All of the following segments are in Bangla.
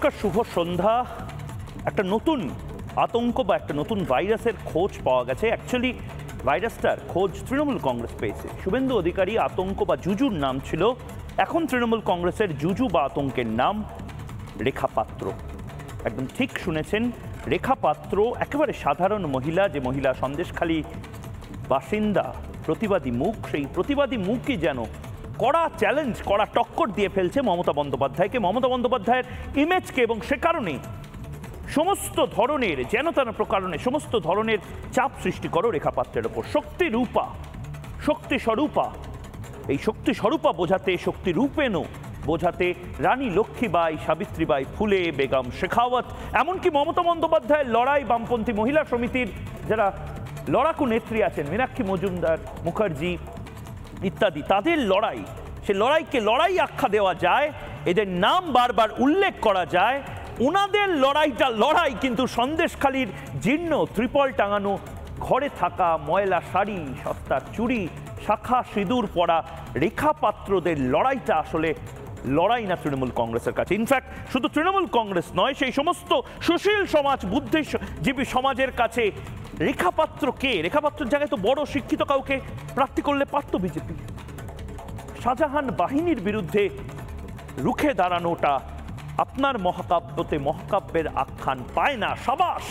নমস্কার, শুভ সন্ধ্যা। একটা নতুন আতঙ্ক বা একটা নতুন ভাইরাসের খোঁজ পাওয়া গেছে। অ্যাকচুয়ালি ভাইরাসটার খোঁজ তৃণমূল কংগ্রেস পেয়েছে। শুভেন্দু অধিকারী আতঙ্ক বা জুজুর নাম ছিল, এখন তৃণমূল কংগ্রেসের জুজু বা আতঙ্কের নাম রেখা পাত্র। একদম ঠিক শুনেছেন, রেখা পাত্র একেবারে সাধারণ মহিলা, যে মহিলা সন্দেশখালী বাসিন্দা, প্রতিবাদী মুখ। সেই প্রতিবাদী মুখই যেন কড়া চ্যালেঞ্জ, কড়া টক্কর দিয়ে ফেলছে মমতা বন্দ্যোপাধ্যায়কে, মমতা বন্দ্যোপাধ্যায়ের ইমেজকে, এবং সে কারণে সমস্ত ধরনের যেন তেন প্রকারণে সমস্ত ধরনের চাপ সৃষ্টি করো রেখা পাত্রের ওপর। শক্তিরূপা, শক্তি স্বরূপা, এই শক্তি স্বরূপা বোঝাতে, শক্তি রূপেণও বোঝাতে রানী লক্ষ্মীবাই, সাবিত্রীবাই ফুলে, বেগম শেখাওয়াত, এমনকি মমতা বন্দ্যোপাধ্যায়ের লড়াই বামপন্থী মহিলা সমিতির যারা লড়াকু নেত্রী আছেন, মীনাক্ষী মজুমদার মুখার্জি ইত্যাদি, তাদের লড়াই, সে লড়াইকে লড়াই আখ্যা দেওয়া যায়, এদের নাম বারবার উল্লেখ করা যায়। ওনাদের লড়াইটা লড়াই, কিন্তু সন্দেশখালীর জীর্ণ ত্রিপল টাঙানো ঘরে থাকা ময়লা শাড়ি, সস্তা চুড়ি, শাখা সিঁদুর পরা রেখা পাত্রদের লড়াইটা আসলে লড়াই না তৃণমূল কংগ্রেসের কাছে। ইনফ্যাক্ট শুধু তৃণমূল কংগ্রেস নয়, সেই সমস্ত সুশীল সমাজ, বুদ্ধিজীবী সমাজের কাছে রেখা পাত্র কে? রেখা পাত্রের জায়গায় তো বড় শিক্ষিত কাউকে প্রার্থী করলে পারত বিজেপি। শাহজাহান বাহিনীর বিরুদ্ধে রুখে দাঁড়ানোটা আপনার মহাকাব্যতে মহাকাব্যের আখ্যান পায় না। সাবাস,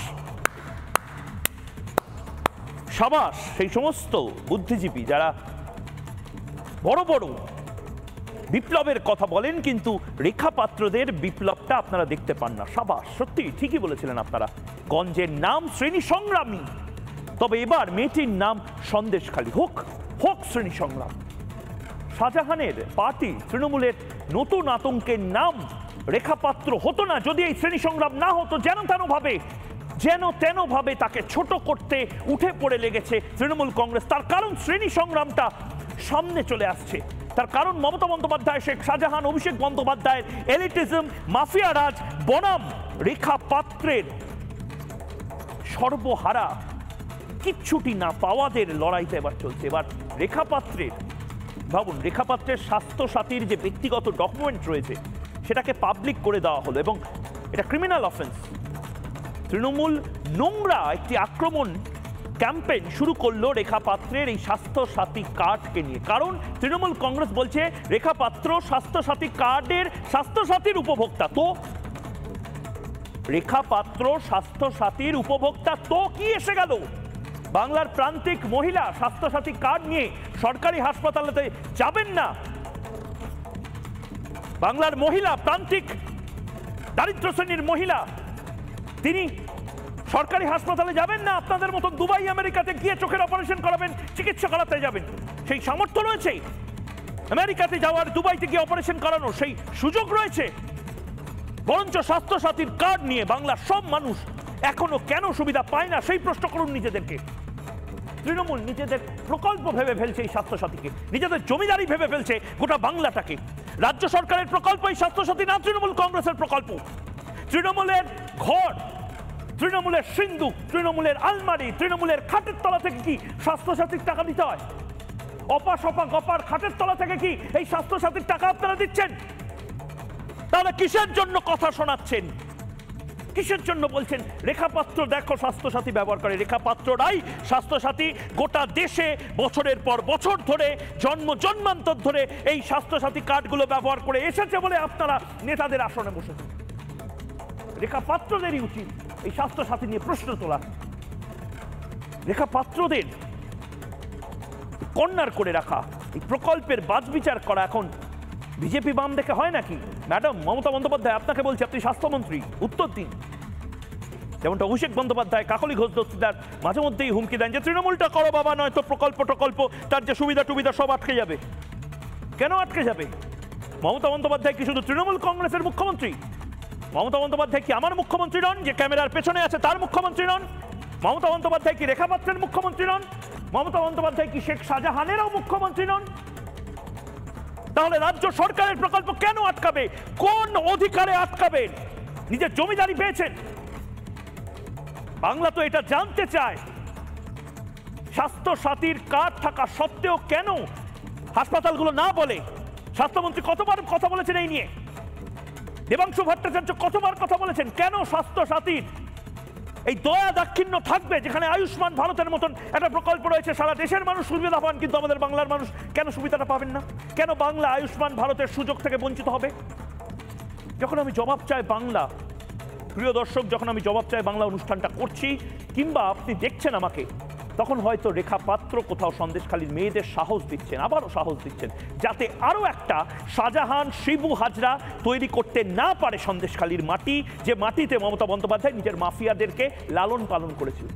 সাবাস সেই সমস্ত বুদ্ধিজীবী যারা বড় বড় বিপ্লবের কথা বলেন, কিন্তু রেখা পাত্রদের বিপ্লবটা আপনারা দেখতে পান না। সাবাস, সত্যি ঠিকই বলেছিলেন আপনারা। গঞ্জের নাম শ্রেণী সংগ্রামী, তবে এবার মেয়েটির নাম সন্দেশখালী। হোক হোক শ্রেণী সংগ্রাম। শাহজাহানের পার্টি তৃণমূলের নতুন আতঙ্কের নাম রেখা পাত্র হতো না যদি এই শ্রেণী সংগ্রাম না হতো। যেন তেন ভাবে তাকে ছোট করতে উঠে পড়ে লেগেছে তৃণমূল কংগ্রেস। তার কারণ শ্রেণী সংগ্রামটা সামনে চলে আসছে। তার কারণ মমতা বন্দ্যোপাধ্যায়, শেখ শাহজাহান, অভিষেক বন্দ্যোপাধ্যায়ের এলিটিজম, মাফিয়া রাজ বনাম রেখা পাত্রের সর্বহারা, কিচ্ছুটি না পাওয়াদের লড়াইতে এবার চলছে। এবার রেখা পাত্রের, ভাবুন, রেখা পাত্রের স্বাস্থ্য সাথীর যে ব্যক্তিগত ডকুমেন্ট রয়েছে সেটাকে পাবলিক করে দেওয়া হলো, এবং এটা ক্রিমিনাল অফেন্স। তৃণমূল নোংরা একটি আক্রমণ ক্যাম্পেইন শুরু করলো রেখা পাত্রের এই স্বাস্থ্য সাথী কার্ডকে নিয়ে। কারণ তৃণমূল কংগ্রেস বলছে রেখা পাত্র স্বাস্থ্য সাথী কার্ডের স্বাস্থ্য সাথীর উপভোক্তা। তো রেখা পাত্র স্বাস্থ্য সাথীর উপভোক্তা তো কি এসে গেল? বাংলার প্রান্তিক মহিলা স্বাস্থ্য সাথী কার্ড নিয়ে সরকারি হাসপাতালেতে যাবেন না। বাংলার মহিলা, প্রান্তিক দারিদ্র শ্রেণীর মহিলা, তিনি সরকারি হাসপাতালে যাবেন না। আপনাদের মতন দুবাই আমেরিকাতে গিয়ে চোখের অপারেশন করাবেন, চিকিৎসা করাতে যাবেন, সেই সামর্থ্য রয়েছে। আমেরিকাতে যাওয়ার, দুবাইতে গিয়ে অপারেশন করানোর সেই সুযোগ রয়েছে। বরঞ্চ স্বাস্থ্য সাথীর কার্ড নিয়ে বাংলার সব মানুষ এখনো কেন সুবিধা পায় না, সেই প্রশ্ন করুন নিজেদেরকে। তৃণমূল নিজেদের প্রকল্প ভেবে ফেলছে এই স্বাস্থ্য সাথীকে, নিজেদের জমিদারি ভেবে ফেলছে গোটা বাংলাটাকে। রাজ্য সরকারের প্রকল্প এই স্বাস্থ্য সাথী না, তৃণমূল কংগ্রেসের প্রকল্প। তৃণমূলের ঘর, তৃণমূলের সিন্ধুক, তৃণমূলের আলমারি, তৃণমূলের খাটের তলা থেকে কি স্বাস্থ্য সাথীর টাকা দিতে হয়? অপা গপার খাটের তলা থেকে কি এই স্বাস্থ্য সাথীর টাকা আপনারা দিচ্ছেন? তাহলে কিসের জন্য কথা শোনাচ্ছেন? কিসের জন্য বলছেন রেখা পাত্র দেখো স্বাস্থ্য সাথী ব্যবহার করে? রেখা পাত্ররাই স্বাস্থ্য সাথী গোটা দেশে বছরের পর বছর ধরে, জন্মান্তর ধরে এই স্বাস্থ্য সাথী কার্ডগুলো ব্যবহার করে এসেছে বলে আপনারা নেতাদের আসনে বসেছেন। রেখা পাত্রদেরই উচিত এই স্বাস্থ্য সাথী নিয়ে প্রশ্ন তোলা। রেখা পাত্রদের কর্নার করে রাখা, এই প্রকল্পের বাছবিচার করা এখন বিজেপি বাম দেখে হয় নাকি? ম্যাডাম মমতা বন্দ্যোপাধ্যায়, আপনাকে বলছি, আপনি স্বাস্থ্যমন্ত্রী, উত্তর দিন। যেমনটা অভিষেক বন্দ্যোপাধ্যায়, কাকলি ঘোষ দস্তিদার মাঝে মধ্যেই হুমকি দেন যে তৃণমূলটা করো বাবা, নয় তো প্রকল্প তার যে সুবিধা টুবিধা সব আটকে যাবে। কেন আটকে যাবে? মমতা বন্দ্যোপাধ্যায় কি শুধু তৃণমূল কংগ্রেসের মুখ্যমন্ত্রী? মমতা বন্দ্যোপাধ্যায় কি আমার মুখ্যমন্ত্রী নন, যে ক্যামেরার পেছনে আছে তার মুখ্যমন্ত্রী নন? মমতা বন্দ্যোপাধ্যায় কি রেখা পাত্রের মুখ্যমন্ত্রী নন? মমতা বন্দ্যোপাধ্যায় কি শেখ শাহজাহানেরও মুখ্যমন্ত্রী নন? তাহলে রাজ্য সরকারের প্রকল্প কেন আটকাবে? কোন অধিকারে আটকাবেন? নিজের জমিদারি পেয়েছেন? বাংলা তো এটা জানতে চায়। স্বাস্থ্য সাথীর কার্ড থাকা সত্ত্বেও কেন হাসপাতালগুলো না বলে? স্বাস্থ্যমন্ত্রী কতবার কথা বলেছেন এই নিয়ে? দেবাংশু ভট্টাচার্য কতবার কথা বলেছেন কেন স্বাস্থ্য সাথীর এই দয়া দাক্ষিণ্য থাকবে, যেখানে আয়ুষ্মান ভারতের মতন একটা প্রকল্প রয়েছে, সারা দেশের মানুষ সুবিধা পান, কিন্তু আমাদের বাংলার মানুষ কেন সুবিধাটা পাবেন না? কেন বাংলা আয়ুষ্মান ভারতের সুযোগ থেকে বঞ্চিত হবে? যখন আমি জবাব চাই বাংলা, প্রিয় দর্শক, যখন আমি জবাব চাই বাংলা অনুষ্ঠানটা করছি কিংবা আপনি দেখছেন আমাকে, তখন হয়তো রেখা পাত্র কোথাও সন্দেশখালীর মেয়েদের সাহস দিচ্ছেন, আবারও সাহস দিচ্ছেন, যাতে আরও একটা শাহজাহান শিবু হাজরা তৈরি করতে না পারে সন্দেশখালীর মাটি, যে মাটিতে মমতা বন্দ্যোপাধ্যায় নিজের মাফিয়াদেরকে লালন পালন করেছিল।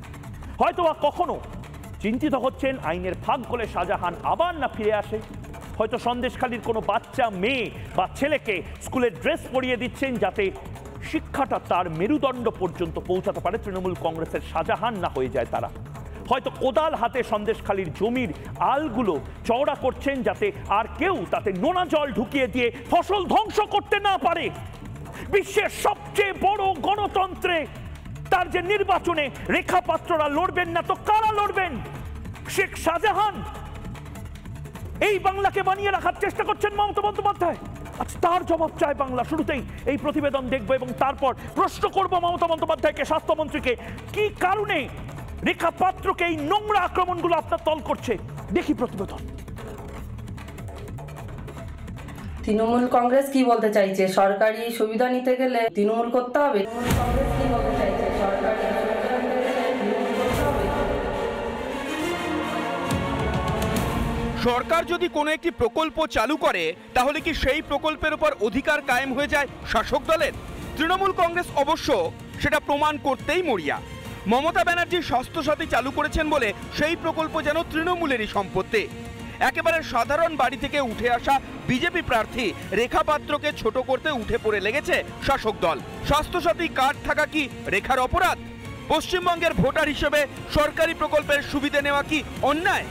হয়তো বা কখনো চিন্তিত হচ্ছেন আইনের ফাঁক গলে শাহজাহান আবার না ফিরে আসে। হয়তো সন্দেশখালীর কোনো বাচ্চা মেয়ে বা ছেলেকে স্কুলের ড্রেস পরিয়ে দিচ্ছেন যাতে শিক্ষাটা তার মেরুদণ্ড পর্যন্ত পৌঁছাতে পারে, তৃণমূল কংগ্রেসের শাহজাহান না হয়ে যায় তারা। হয়তো কোদাল হাতে সন্দেশখালীর জমির আলগুলো চওড়া করছেন যাতে আর কেউ তাতে নোনা জল ঢুকিয়ে দিয়ে ফসল ধ্বংস করতে না পারে। বিশ্বের সবচেয়ে বড় গণতন্ত্রে তার যে নির্বাচনে রেখা পাত্ররা লড়বেন না তো কারা লড়বেন? শেখ শাহজাহান এই বাংলাকে বানিয়ে রাখার চেষ্টা করছেন মমতা বন্দ্যোপাধ্যায়। আচ্ছা, তার জবাব চায় বাংলা। শুরুতেই এই প্রতিবেদন দেখবো এবং তারপর প্রশ্ন করবো মমতা বন্দ্যোপাধ্যায়কে, স্বাস্থ্যমন্ত্রীকে, কি কারণে রেখা পাত্রকে এই নোংরা আক্রমণগুলো আপনার তল করছে। দেখি প্রতিবেদন। তৃণমূল কংগ্রেস কি বলতে চাইছে? সরকারি সুবিধা নিতে গেলে তৃণমূল করতে হবে। তৃণমূল কংগ্রেস কি বলতে চাইছে? সরকারি সুবিধা নিতে গেলে তৃণমূল করতে হবে। সরকার যদি কোনো একটি প্রকল্প চালু করে তাহলে কি সেই প্রকল্পের উপর অধিকার কায়েম হয়ে যায় শাসক দলের? তৃণমূল কংগ্রেস অবশ্য সেটা প্রমাণ করতেই মরিয়া। মমতা ব্যানার্জি স্বাস্থ্যসাথী চালু করেছেন বলে সেই প্রকল্প যেন তৃণমূলেরই সম্পত্তি। একেবারে সাধারণ বাড়ি থেকে উঠে আসা বিজেপি প্রার্থী রেখা পাত্রকে ছোট করতে উঠে পড়ে লেগেছে শাসক দল। স্বাস্থ্যসাথী কার্ড থাকা কি রেখার অপরাধ? পশ্চিমবঙ্গের ভোটার হিসেবে সরকারি প্রকল্পের সুবিধা নেওয়া কি অন্যায়?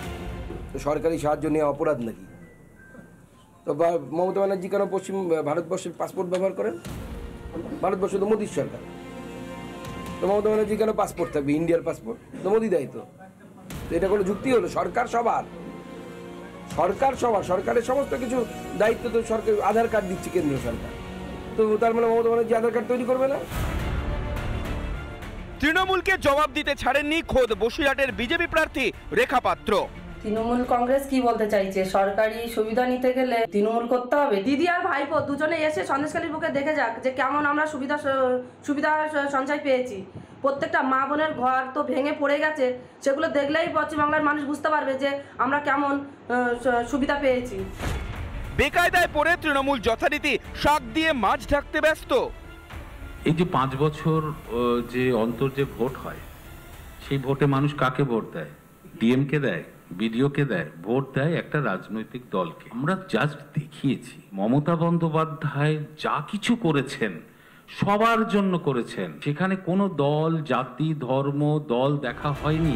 সরকারি সাহায্য নেওয়া অপরাধ নাকি? তো মমতা ব্যানার্জি কেন পশ্চিম ভারতবর্ষের পাসপোর্ট ব্যবহার করেন? ভারতবর্ষ তো মোদির সরকার, তো মমতা ব্যানার্জি কেন পাসপোর্ট থাকবে? ইন্ডিয়ার পাসপোর্ট তো মোদি দেয়। তো এটা কোনো যুক্তি হলো? সরকার সবার, সরকারের সমস্ত কিছু দায়িত্ব তো সরকার। আধার কার্ড দিচ্ছে কেন্দ্রীয় সরকার, তো তার মানে মমতা ব্যানার্জি আধার কার্ড তৈরি করবে না? তৃণমূলকে জবাব দিতে ছাড়েননি খোদ বসিরহাটের বিজেপি প্রার্থী রেখা পাত্র। তৃণমূল কংগ্রেস কি বলতে চাইছে? সরকারি সুবিধা নিতে গেলে তৃণমূল করতে হবে। দিদি আর ভাইপো দুজনে এসে সন্দেশখালীর বুকে দেখে যাক যে কেমন আমরা সুবিধা সঞ্চয় পেয়েছি। প্রত্যেকটা মা বোনের ঘর তো ভেঙে পড়ে গেছে, সেগুলো দেখলেই পশ্চিমবাংলার মানুষ বুঝতে পারবে যে আমরা কেমন সুবিধা পেয়েছি। বেকায়দায় পড়ে তৃণমূল যথারীতি শাক দিয়ে মাছ ঢাকতে ব্যস্ত। এই যে 5 বছর যে অন্তর যে ভোট হয়, সেই ভোটে মানুষ কাকে ভোট দেয়? ডিএমকে দেয়, বিডিওকে দেয়, ভোট দেয় একটা রাজনৈতিক দলকে। আমরা জাস্ট দেখিয়েছি মমতা বন্দ্যোপাধ্যায় যা কিছু করেছেন সবার জন্য করেছেন, সেখানে কোনো দল, জাতি, ধর্ম, দল দেখা হয়নি।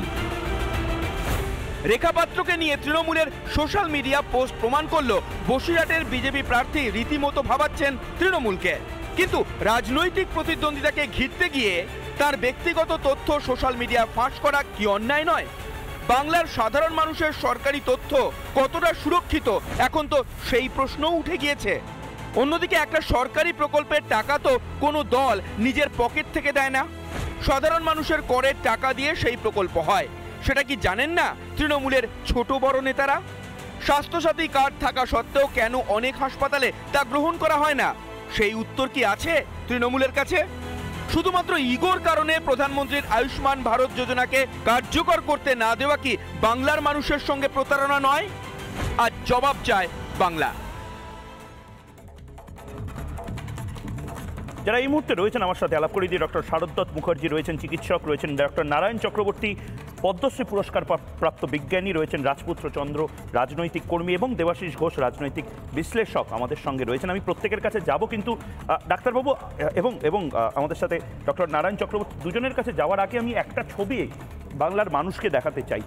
রেখা পাত্রকে নিয়ে তৃণমূলের সোশ্যাল মিডিয়া পোস্ট প্রমাণ করলো বসিরহাটের বিজেপি প্রার্থী রীতিমতো ভাবাচ্ছেন তৃণমূলকে। কিন্তু রাজনৈতিক প্রতিদ্বন্দ্বিতাকে ঘিরতে গিয়ে তার ব্যক্তিগত তথ্য সোশ্যাল মিডিয়া ফাঁস করা কি অন্যায় নয়? বাংলার সাধারণ মানুষের সরকারি তথ্য কতটা সুরক্ষিত, এখন তো সেই প্রশ্নও উঠে গিয়েছে। অন্যদিকে একটা সরকারি প্রকল্পের টাকা তো কোনো দল নিজের পকেট থেকে দেয় না, সাধারণ মানুষের করের টাকা দিয়ে সেই প্রকল্প হয়। সেটা কি জানেন না তৃণমূলের ছোট বড় নেতারা? স্বাস্থ্যসাথী কার্ড থাকা সত্ত্বেও কেন অনেক হাসপাতালে তা গ্রহণ করা হয় না? সেই উত্তর কি আছে তৃণমূলের কাছে? শুধুমাত্র ইগোর কারণে প্রধানমন্ত্রীর আয়ুষ্মান ভারত যোজনাকে কার্যকর করতে না দেওয়া কি বাংলার মানুষের সঙ্গে প্রতারণা নয়? আজ জবাব চায় বাংলা। যারা এই মুহূর্তে রয়েছেন আমার সাথে আলাপ করে দিয়ে, ডক্টর শারদত্ত মুখার্জি রয়েছেন, চিকিৎসক রয়েছেন, ডক্টর নারায়ণ চক্রবর্তী পদ্মশ্রী পুরস্কার প্রাপ্ত বিজ্ঞানী রয়েছেন, রাজপুত্র চন্দ্র রাজনৈতিক কর্মী এবং দেবাশিস ঘোষ রাজনৈতিক বিশ্লেষক আমাদের সঙ্গে রয়েছেন। আমি প্রত্যেকের কাছে যাব, কিন্তু ডাক্তারবাবু এবং আমাদের সাথে ডক্টর নারায়ণ চক্রবর্তী দুজনের কাছে যাওয়ার আগে আমি একটা ছবি বাংলার মানুষকে দেখাতে চাই।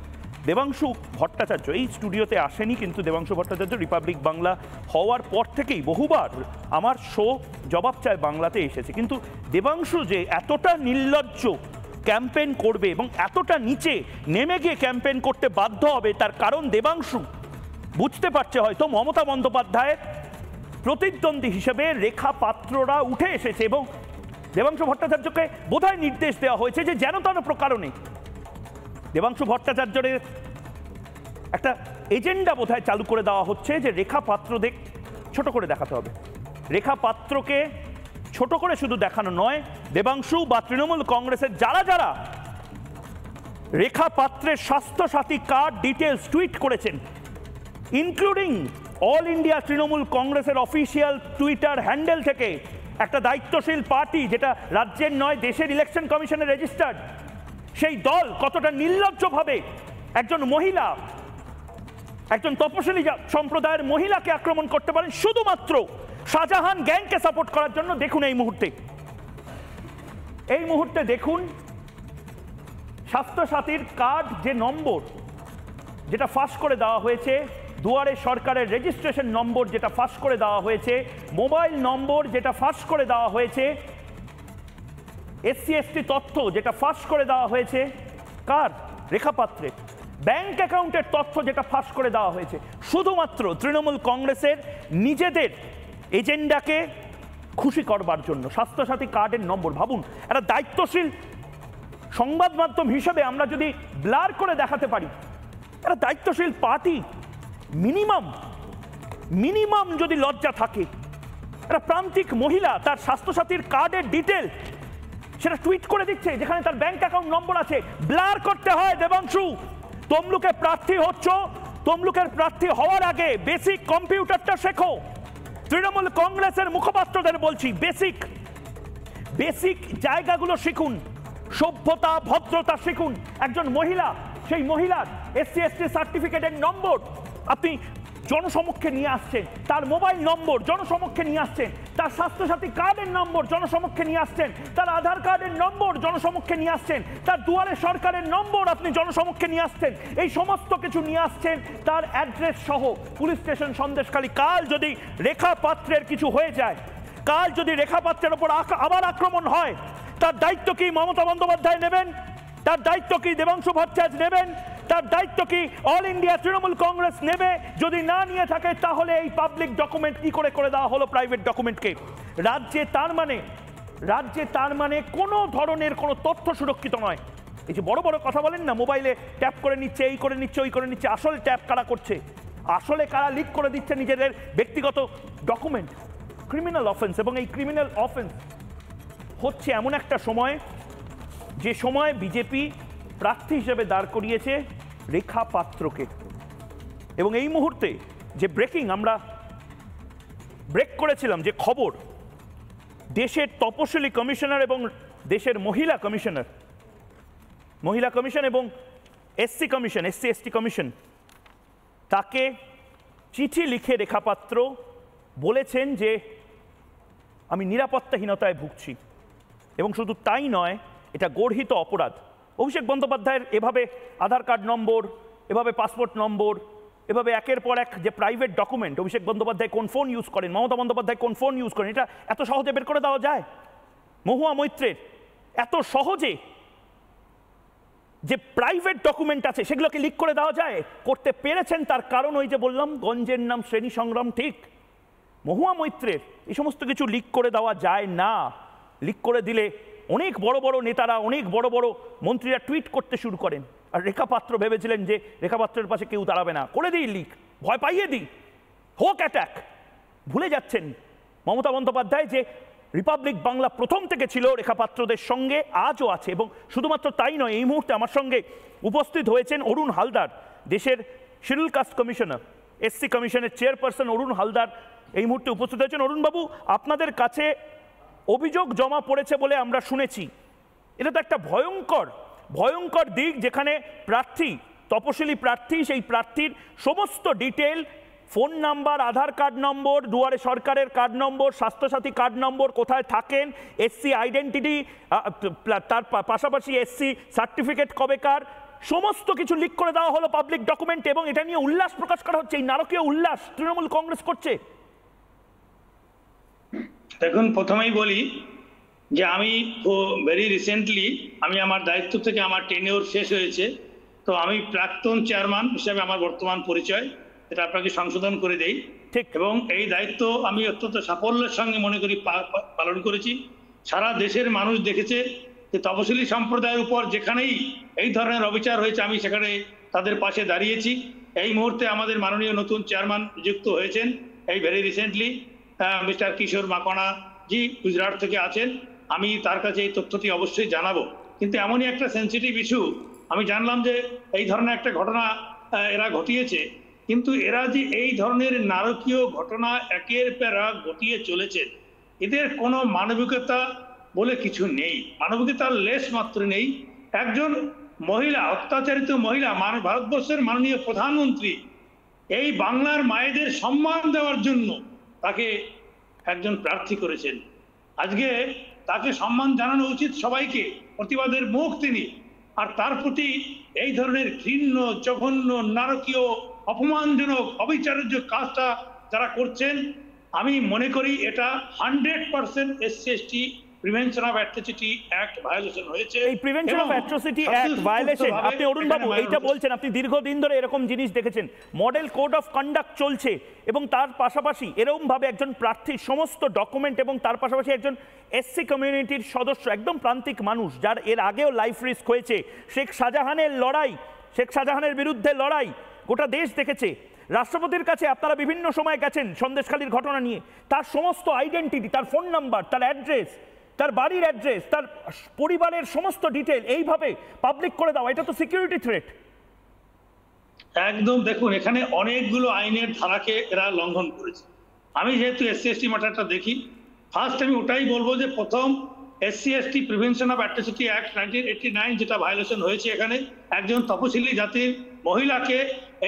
দেবাংশু ভট্টাচার্য এই স্টুডিওতে আসেনি, কিন্তু দেবাংশু ভট্টাচার্য রিপাবলিক বাংলা হওয়ার পর থেকেই বহুবার আমার শো জবাব চায় বাংলাতে এসেছে। কিন্তু দেবাংশু যে এতটা নির্লজ্জ ক্যাম্পেইন করবে এবং এতটা নিচে নেমে গিয়ে ক্যাম্পেইন করতে বাধ্য হবে, তার কারণ দেবাংশু বুঝতে পারছে হয়তো মমতা বন্দ্যোপাধ্যায়ের প্রতিদ্বন্দ্বী হিসেবে রেখা পাত্ররা উঠে এসেছে এবং দেবাংশু ভট্টাচার্যকে বোধহয় নির্দেশ দেওয়া হয়েছে যে যেন তেন প্রকারণে দেবাংশু ভট্টাচার্যের একটা এজেন্ডা বোধহয় চালু করে দেওয়া হচ্ছে যে রেখা পাত্রদের ছোট করে দেখাতে হবে। রেখা পাত্রকে ছোট করে শুধু দেখানো নয়, দেবাংশু বা তৃণমূল কংগ্রেসের যারা যারা রেখা পাত্রের স্বাস্থ্যসাথী কার্ড ডিটেলস টুইট করেছেন, ইনক্লুডিং অল ইন্ডিয়া তৃণমূল কংগ্রেসের অফিসিয়াল টুইটার হ্যান্ডেল থেকে একটা দায়িত্বশীল পার্টি যেটা রাজ্যের নয় দেশের ইলেকশন কমিশনে রেজিস্টার্ড, সেই দল কতটা নির্লজ্জভাবে একজন মহিলা, একজন তপশিলি সম্প্রদায়ের মহিলাকে আক্রমণ করতে পারেন শুধুমাত্র শাহজাহান গ্যাংকে সাপোর্ট করার জন্য। দেখুন এই মুহূর্তে দেখুন স্বাস্থ্যসাথীর কার্ড যে নম্বর যেটা ফাঁস করে দেওয়া হয়েছে, দুয়ারে সরকারের রেজিস্ট্রেশন নম্বর যেটা ফাঁস করে দেওয়া হয়েছে, মোবাইল নম্বর যেটা ফাঁস করে দেওয়া হয়েছে, SC ST তথ্য যেটা ফাঁস করে দেওয়া হয়েছে, কার? রেখা পাত্রের ব্যাংক অ্যাকাউন্টের তথ্য যেটা ফাঁস করে দেওয়া হয়েছে শুধুমাত্র তৃণমূল কংগ্রেসের নিজেদের এজেন্ডাকে খুশি করবার জন্য। স্বাস্থ্যসাথী কার্ডের নম্বর ভাবুন, একটা দায়িত্বশীল সংবাদ মাধ্যম হিসেবে আমরা যদি ব্লার করে দেখাতে পারি, একটা দায়িত্বশীল পার্টি মিনিমাম যদি লজ্জা থাকে, একটা প্রান্তিক মহিলা তার স্বাস্থ্যসাথীর কার্ডের ডিটেল সেটা টুইট করে দিচ্ছে যেখানে তার ব্যাংক অ্যাকাউন্ট নম্বর আছে। ব্লার করতে হয়। দেবাংশু, তমলুকে প্রার্থী হচ্ছ, তমলুকের প্রার্থী হওয়ার আগে বেসিক কম্পিউটারটা শেখো। তৃণমূল কংগ্রেসের মুখপাত্রদের বলছি, বেসিক জায়গাগুলো শিখুন, সভ্যতা ভদ্রতা শিখুন। একজন মহিলা, সেই মহিলার SC ST সার্টিফিকেটের নম্বর আপনি জনসমক্ষে নিয়ে আসছেন, তার মোবাইল নম্বর জনসমক্ষে নিয়ে আসছেন, তার স্বাস্থ্যসাথী কার্ডের নম্বর জনসমক্ষে নিয়ে আসছেন, তার আধার কার্ডের নম্বর জনসমক্ষে নিয়ে আসছেন, তার দুয়ারে সরকারের নম্বর আপনি জনসমক্ষে নিয়ে আসছেন, এই সমস্ত কিছু নিয়ে আসছেন, তার অ্যাড্রেস সহ পুলিশ স্টেশন সন্দেশখালী। কাল যদি রেখা পাত্রের কিছু হয়ে যায়, কাল যদি রেখা পাত্রের ওপর আবার আক্রমণ হয়, তার দায়িত্ব কি মমতা বন্দ্যোপাধ্যায় নেবেন? তার দায়িত্ব কি দেবাংশু ভট্টাচার্য নেবেন? তার দায়িত্ব কি অল ইন্ডিয়া তৃণমূল কংগ্রেস নেবে? যদি না নিয়ে থাকে তাহলে এই পাবলিক ডকুমেন্ট কি করে দেওয়া হলো প্রাইভেট ডকুমেন্টকে? রাজ্যে তার মানে কোনো ধরনের কোনো তথ্য সুরক্ষিত নয়। এই যে বড় বড় কথা বলেন না, মোবাইলে ট্যাপ করে নিচ্ছে, এই করে নিচ্ছে, ওই করে নিচ্ছে, আসল ট্যাপ কারা করছে, আসলে কারা লিক করে দিচ্ছে নিজেদের ব্যক্তিগত ডকুমেন্ট? Criminal offence. এবং এই ক্রিমিনাল অফেন্স হচ্ছে এমন একটা সময়, যে সময় বিজেপি প্রার্থী হিসেবে দাঁড় করিয়েছে রেখা পাত্রকে। এবং এই মুহূর্তে যে আমরা ব্রেক করেছিলাম, যে খবর, দেশের তপশিলি কমিশনার এবং দেশের মহিলা কমিশন এবং SC ST কমিশন, তাকে চিঠি লিখে রেখা পাত্র বলেছেন যে আমি নিরাপত্তাহীনতায় ভুগছি। এবং শুধু তাই নয়, এটা গর্হিত অপরাধ। অভিষেক বন্দ্যোপাধ্যায়ের এভাবে আধার কার্ড নম্বর, এভাবে পাসপোর্ট নম্বর, এভাবে একের পর এক যে প্রাইভেট ডকুমেন্ট, অভিষেক বন্দ্যোপাধ্যায় কোন ফোন ইউজ করেন, মমতা বন্দ্যোপাধ্যায় কোন ফোন ইউজ করেন, এটা এত সহজে বের করে দেওয়া যায়? মহুয়া মৈত্রের এত সহজে যে প্রাইভেট ডকুমেন্ট আছে সেগুলোকে লিক করে দেওয়া যায়? করতে পেরেছেন তার কারণ ওই যে বললাম, গঞ্জের নাম শ্রেণী সংগ্রাম। ঠিক, মহুয়া মৈত্রের এই সমস্ত কিছু লিক করে দেওয়া যায় না। লিক করে দিলে অনেক বড় বড় নেতারা, অনেক বড় বড় মন্ত্রীরা টুইট করতে শুরু করেন। আর রেখা পাত্র ভেবেছিলেন যে রেখা পাত্রের পাশে কেউ দাঁড়াবে না, করে দিই লিক, ভয় পাইয়ে দিই, হোক অ্যাটাক। ভুলে যাচ্ছেন মমতা বন্দ্যোপাধ্যায় যে রিপাবলিক বাংলা প্রথম থেকে ছিল রেখা পাত্রদের সঙ্গে, আজও আছে। এবং শুধুমাত্র তাই নয়, এই মুহূর্তে আমার সঙ্গে উপস্থিত হয়েছেন অরুণ হালদার, দেশের শিডিউল কাস্ট কমিশনার, SC কমিশনের চেয়ারপারসন অরুণ হালদার এই মুহূর্তে উপস্থিত হয়েছেন। অরুণবাবু, আপনাদের কাছে অভিযোগ জমা পড়েছে বলে আমরা শুনেছি। এটা তো একটা ভয়ঙ্কর দিক, যেখানে প্রার্থী, তপশিলি প্রার্থী, সেই প্রার্থীর সমস্ত detail, phone number, Aadhaar card নম্বর, দুয়ারে সরকারের কার্ড নম্বর, স্বাস্থ্যসাথী কার্ড নম্বর, কোথায় থাকেন, SC আইডেন্টিটি, তার পাশাপাশি SC সার্টিফিকেট কবেকার, সমস্ত কিছু লিক করে দেওয়া হলো পাবলিক ডকুমেন্ট। এবং এটা নিয়ে উল্লাস প্রকাশ করা হচ্ছে। এই নারকীয় উল্লাস তৃণমূল কংগ্রেস করছে। দেখুন, প্রথমেই বলি যে আমি ভেরি রিসেন্টলি, আমি আমার দায়িত্ব থেকে আমার টেনিওর শেষ হয়েছে, তো আমি প্রাক্তন চেয়ারম্যান হিসেবে আমার বর্তমান পরিচয়। সেটা আপনাকে সংশোধন করে দেই। ঠিক। এবং এই দায়িত্ব আমি অত্যন্ত সাফল্যের সঙ্গে মনে করি পালন করেছি। সারা দেশের মানুষ দেখেছে যে তপশিলি সম্প্রদায়ের উপর যেখানেই এই ধরনের অবিচার হয়েছে আমি সেখানে তাদের পাশে দাঁড়িয়েছি। এই মুহূর্তে আমাদের মাননীয় নতুন চেয়ারম্যান নিযুক্ত হয়েছেন এই ভেরি রিসেন্টলি, মিস্টার কিশোর মাকনা জি গুজরাট থেকে আছেন। আমি তার কাছে এই তথ্যটি অবশ্যই জানাবো। কিন্তু এমনই একটা সেন্সিটিভ ইস্যু, আমি জানলাম যে এই ধরনের একটা ঘটনা এরা ঘটিয়েছে, কিন্তু এরা যে এই ধরনের নারকীয় ঘটনা একের পর এক ঘটিয়ে চলেছে, এদের কোনো মানবিকতা বলে কিছু নেই, মানবিকতার লেশ মাত্র নেই। একজন মহিলা, অত্যাচারিত মহিলা, ভারতবর্ষের মাননীয় প্রধানমন্ত্রী এই বাংলার মায়েদের সম্মান দেওয়ার জন্য তাকে একজন প্রার্থী করেছেন। আজকে তাকে সম্মান জানানো উচিত সবাইকে, প্রতিবাদের মুখ তিনি। আর তার প্রতি এই ধরনের ঘৃণ্য, জঘন্য, নারকীয়, অপমানজনক, অবিচার্য কাজটা যারা করছেন, আমি মনে করি এটা 100% SC/ST prevention of atrocity act violation হয়েছে। এই prevention of atrocity act violation, আপনি অরুণ বাবু এইটা বলছেন, আপনি দীর্ঘদিন ধরে এরকম জিনিস দেখেছেন, মডেল কোড অফ কন্ডাক্ট চলছে এবং তার পাশাপাশি এরকম ভাবে একজন প্রার্থীর সমস্ত ডকুমেন্ট এবং তার পাশাপাশি একজন এসসি কমিউনিটির সদস্য, একদম প্রান্তিক মানুষ যার এর আগেও লাইফ রিস্ক হয়েছে, শেখ শাহজাহানের লড়াই, শেখ শাহজাহানের বিরুদ্ধে লড়াই গোটা দেশ দেখেছে। রাষ্ট্রপতির কাছে আপনারা বিভিন্ন সময় গেছেন সন্দেশখালীর ঘটনা নিয়ে, তার সমস্ত আইডেন্টিটি, তার ফোন নাম্বার, তার অ্যাড্রেস, তার বাড়ির অ্যাড্রেস, তার পরিবারের সমস্ত ডিটেল এইভাবে পাবলিক করে দেওয়া, এটা তো সিকিউরিটি থ্রেট। একদম, দেখুন এখানে অনেকগুলো আইনের ধারাকে এরা লঙ্ঘন করেছে। আমি যেহেতু SC/ST ম্যাটারটা দেখি, ফার্স্ট আমি ওটাই বলবো যে প্রথম SC/ST prevention of atrocity act 1989 যেটা ভায়োলেশন হয়েছে, এখানে একজন তপশিলি জাতির মহিলাকে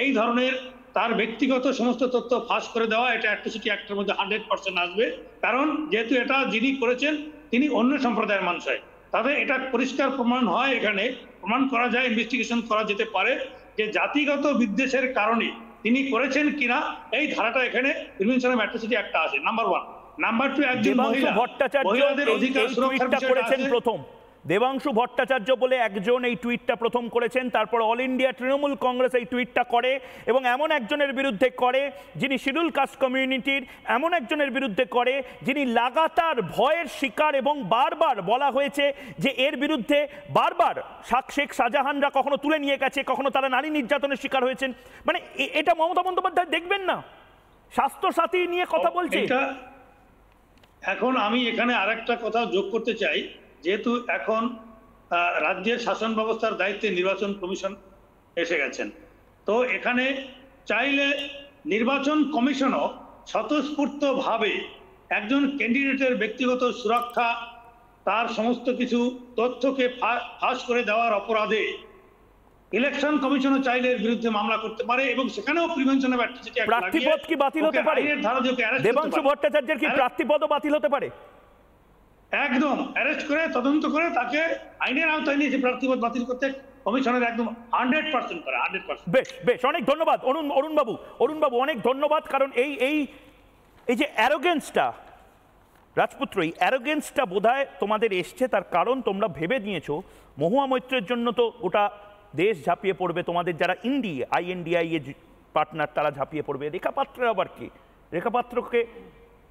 এই ধরনের তার ব্যক্তিগত সমস্ত তথ্য ফাঁস করে দেওয়া, এটা অ্যাট্রোসিটি অ্যাক্টের মধ্যে 100% আসবে। কারণ যেহেতু এটা যিনি করেছেন তিনি অন্য সম্প্রদায়ের মানুষ হয়, তাদের এটা পরিষ্কার প্রমাণ হয়, এখানে প্রমাণ করা যায়, ইনভেস্টিগেশন করা যেতে পারে যে জাতিগত বিদ্বেষের কারণে তিনি করেছেন কিনা, এই ধারাটা এখানে প্রিভেনশন অফ অ্যাট্রোসিটি অ্যাক্ট আছে, নাম্বার 1। নাম্বার 2, একজন মহিলা, মহিলাদের অধিকার সুরক্ষার বিষয়টা করেছেন প্রথম দেবাংশু ভট্টাচার্য বলে একজন এই টুইটটা প্রথম করেছেন, তারপর অল ইন্ডিয়া তৃণমূল কংগ্রেস এই টুইটটা করে এবং এমন একজনের বিরুদ্ধে করে যিনি শিডিউল কাস্ট কমিউনিটির, এমন একজনের বিরুদ্ধে করে যিনি লাগাতার ভয়ের শিকার এবং বারবার বলা হয়েছে যে এর বিরুদ্ধে বারবার শেখ শাহজাহানরা কখনো তুলে নিয়ে গেছে, কখনো তারা নারী নির্যাতনের শিকার হয়েছেন। মানে এটা মমতা বন্দ্যোপাধ্যায় দেখবেন না, স্বাস্থ্যসাথী নিয়ে কথা বলছে। এখন আমি এখানে আরেকটা কথা যোগ করতে চাই, যেহেতু এখন রাজ্যের শাসন ব্যবস্থার দায়িত্বে নির্বাচন কমিশন এসে গেছেন, তো এখানে চাইলে নির্বাচন কমিশনও স্বতঃস্ফূর্তভাবে একজন ক্যান্ডিডেটের ব্যক্তিগত সুরক্ষা, তার সমস্ত কিছু তথ্যকে ফাঁস করে দেওয়ার অপরাধে ইলেকশন কমিশনও চাইলে এর বিরুদ্ধে মামলা করতে পারে এবং সেখানেও প্রিভেনশন অফ অ্যাট্রোসিটি অ্যাক্ট লাগিয়ে প্রার্থীপদ কি বাতিল হতে পারে? দেবাংশু ভট্টাচার্যের কি প্রার্থীপদও বাতিল হতে পারে? একদম অ্যারেস্ট করে তদন্ত করে তাকে আইনের আওতায় নিয়ে প্রার্থীপদ বাতিল করতে কমিশনের একদম 100% করে 100%। বেশ বেশ, অনেক ধন্যবাদ অরুণ বাবু, অনেক ধন্যবাদ। কারণ এই যে অ্যারোগেন্সটা রাজপুত্র, এই অ্যারোগেন্সটা বোধহয় তোমাদের এসছে, তার কারণ তোমরা ভেবে নিয়েছো মহুয়া মৈত্রের জন্য তো গোটা দেশ ঝাঁপিয়ে পড়বে, তোমাদের যারা INDI এর পার্টনার তারা ঝাঁপিয়ে পড়বে। রেখা পাত্রের আবার কি? রেখা পাত্রকে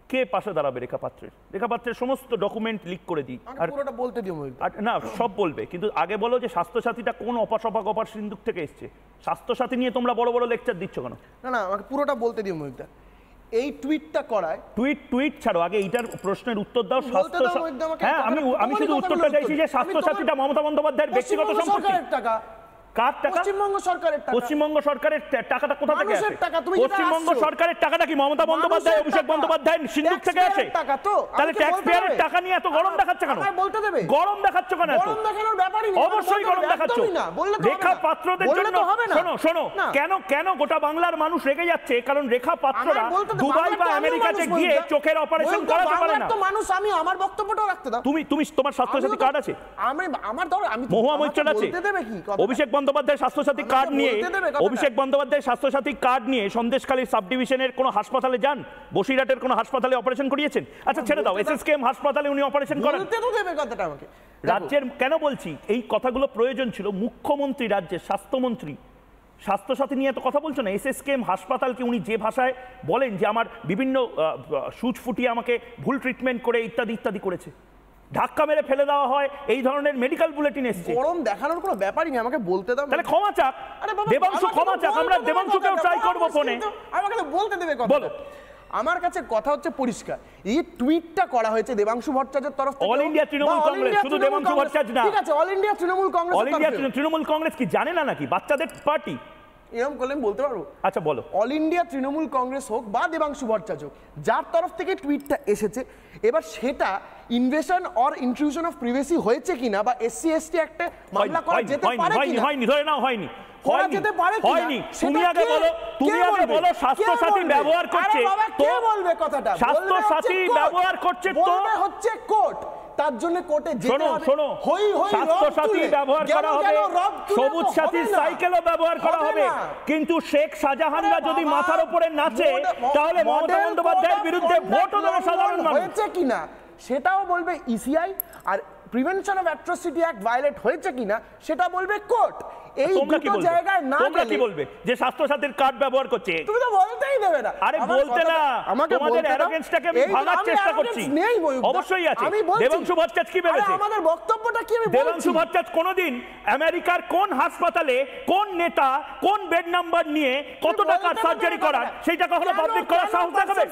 কে পাশে দাঁড়াবে? রেখা পাত্রের সমস্ত ডকুমেন্ট লিক করে দিই, আর পুরোটা বলতে দিও না, সব বলবে, কিন্তু আগে বলো যে স্বাস্থ্যসাথীটা কোন অপার সিন্ধুক থেকে এসছে? স্বাস্থ্যসাথী নিয়ে তোমরা বড় বড় লেকচার দিচ্ছ কেন? না আমাকে পুরোটা বলতে দিও মহিতা। এই টুইটটা করায় টুইট ছাড়ো, আগে এইটার প্রশ্নের উত্তর দাও। হ্যাঁ, আমি শুধু উত্তরটা চাইছি যে স্বাস্থ্যসাথীটা মমতা বন্দ্যোপাধ্যায়ের ব্যক্তিগত সম্পত্তি। কার টাকা? পশ্চিমবঙ্গ সরকারের টাকা। পশ্চিমবঙ্গ সরকারের টাকাটা কোথা থেকে আসে? পশ্চিমবঙ্গ সরকারের টাকাটা কি মমতা বন্দ্যোপাধ্যায়, অভিষেক বন্দ্যোপাধ্যায়ের সিন্ধুক থেকে আসে? তাহলে ট্যাক্স পেয়ারের টাকা নিয়ে এত গরম দেখাচ্ছ কেন? গরম দেখাচ্ছ কেন? অবশ্যই গরম দেখাচ্ছ। রেখা পাত্রদের জন্য শোনো কেন গোটা বাংলার মানুষ রেগে যাচ্ছে? কারণ রেখা পাত্ররা দুবাই বা আমেরিকাতে গিয়ে চোখের অপারেশন করাতে পারে না। আমি আমার বক্তব্যটা রাখতে দাও। তুমি তোমার স্বাস্থ্যসাথী কার্ড আছে? আমি মহুয়া মৈত্র আছে, অভিষেক বন্দ্যোপাধ্যায় স্বাস্থ্যসাথী কার্ড নিয়ে, অভিষেক বন্দ্যোপাধ্যায় স্বাস্থ্যসাথী কার্ড নিয়ে সন্দেশখালীর সাব ডিভিশনের কোনো হাসপাতালে যান? বসিরহাটের কোনো হাসপাতালে অপারেশন করিয়েছেন? আচ্ছা ছেড়ে দাও, SSKM হাসপাতালে উনি অপারেশন করেন। রাজ্যের কেন বলছি এই কথাগুলো প্রয়োজন ছিল, মুখ্যমন্ত্রী, রাজ্যের স্বাস্থ্যমন্ত্রী স্বাস্থ্যসাথী নিয়ে তো কথা বলছো না। এসএসকেএম হাসপাতালকে উনি যে ভাষায় বলেন যে আমার বিভিন্ন সূচ ফুটিয়ে আমাকে ভুল ট্রিটমেন্ট করে ইত্যাদি ইত্যাদি করেছে, ধাক্কা মেরে ফেলে দেওয়া হয়, এই ধরনের মেডিকেল বুলেটিন এসেছে। গরম দেখানোর কোনো ব্যাপারই নেই, আমাকে বলতে দাও। তাহলে ক্ষমা চাক, দেবাংশু ক্ষমা চাক, আমরা দেবাংশুকেও ট্রাই করবো ফোনে। আমাকে বলতে দেবে কথা। বলো। আমার কাছে কথা হচ্ছে পরিষ্কার, এই টুইটটা করা হয়েছে দেবাংশু ভট্টাচার্যের তরফ থেকে। অল ইন্ডিয়া তৃণমূল কংগ্রেস, শুধু দেবাংশু ভট্টাচার্য না। ঠিক আছে, all India Trinamool Congress. All India Trinamool Congress কি জানে না নাকি বাচ্চাদের পার্টি? এরকম করলে আমি বলতে পারবো? আচ্ছা বলো। অল ইন্ডিয়া তৃণমূল কংগ্রেস হোক বা দেবাংশু ভট্টাচার্য হোক, যার তরফ থেকে টুইটটা এসেছে, এবার সেটা invasion or intrusion of privacy হয়েছে কিনা বা এসসি এসটি অ্যাক্টে মামলা করা যেতে পারে কিনা, হয়নি, ধরে নাও হয়নি, করা যেতে পারে কিনা, হয়নি। তুমি আগে বলো স্বাস্থ্যসাথী ব্যবহার করছে তো, কে বলবে কথাটা? স্বাস্থ্যসাথী ব্যবহার করছে তো বলবে হচ্ছে কোর্ট, তার জন্য কোর্টে যেতে হবে। শোনো, হই হই স্বাস্থ্যসাথী ব্যবহার করা হবে, সবুজ সাথীর সাইকেলও ব্যবহার করা হবে, কিন্তু শেখ শাহজাহানরা যদি মাথার উপরে নাচে তাহলে মমতা বন্দ্যোপাধ্যায়ের বিরুদ্ধে ভোটও দেবে সাধারণ মানুষ। হয়েছে কিনা সেটাও বলবে ইসিআই, আর prevention of atrocity act violate হয়েছে কিনা সেটা বলবে কোর্ট। এই দুটো জায়গায় না তোমরা কি বলবে যে স্বাস্থ্যসাথীর কার্ড ব্যবহার করছে? তুমি তো বলতেই দেবে না। আরে বলতে না, তোমাদের অ্যারোগেন্সটাকে আমি ভাঙার চেষ্টা করছি। অবশ্যই আছে। দেবাংশু ভট্টাচার্য কি ভেবেছে? আমাদের বক্তব্যটা কি? আমি দেবাংশু ভট্টাচার্য কোনোদিন আমেরিকার কোন হাসপাতালে কোন নেতা কোন বেড নাম্বার নিয়ে কত টাকার সার্জারি করার সেটা কখনো পাবলিক করার সাহস দেখাবে?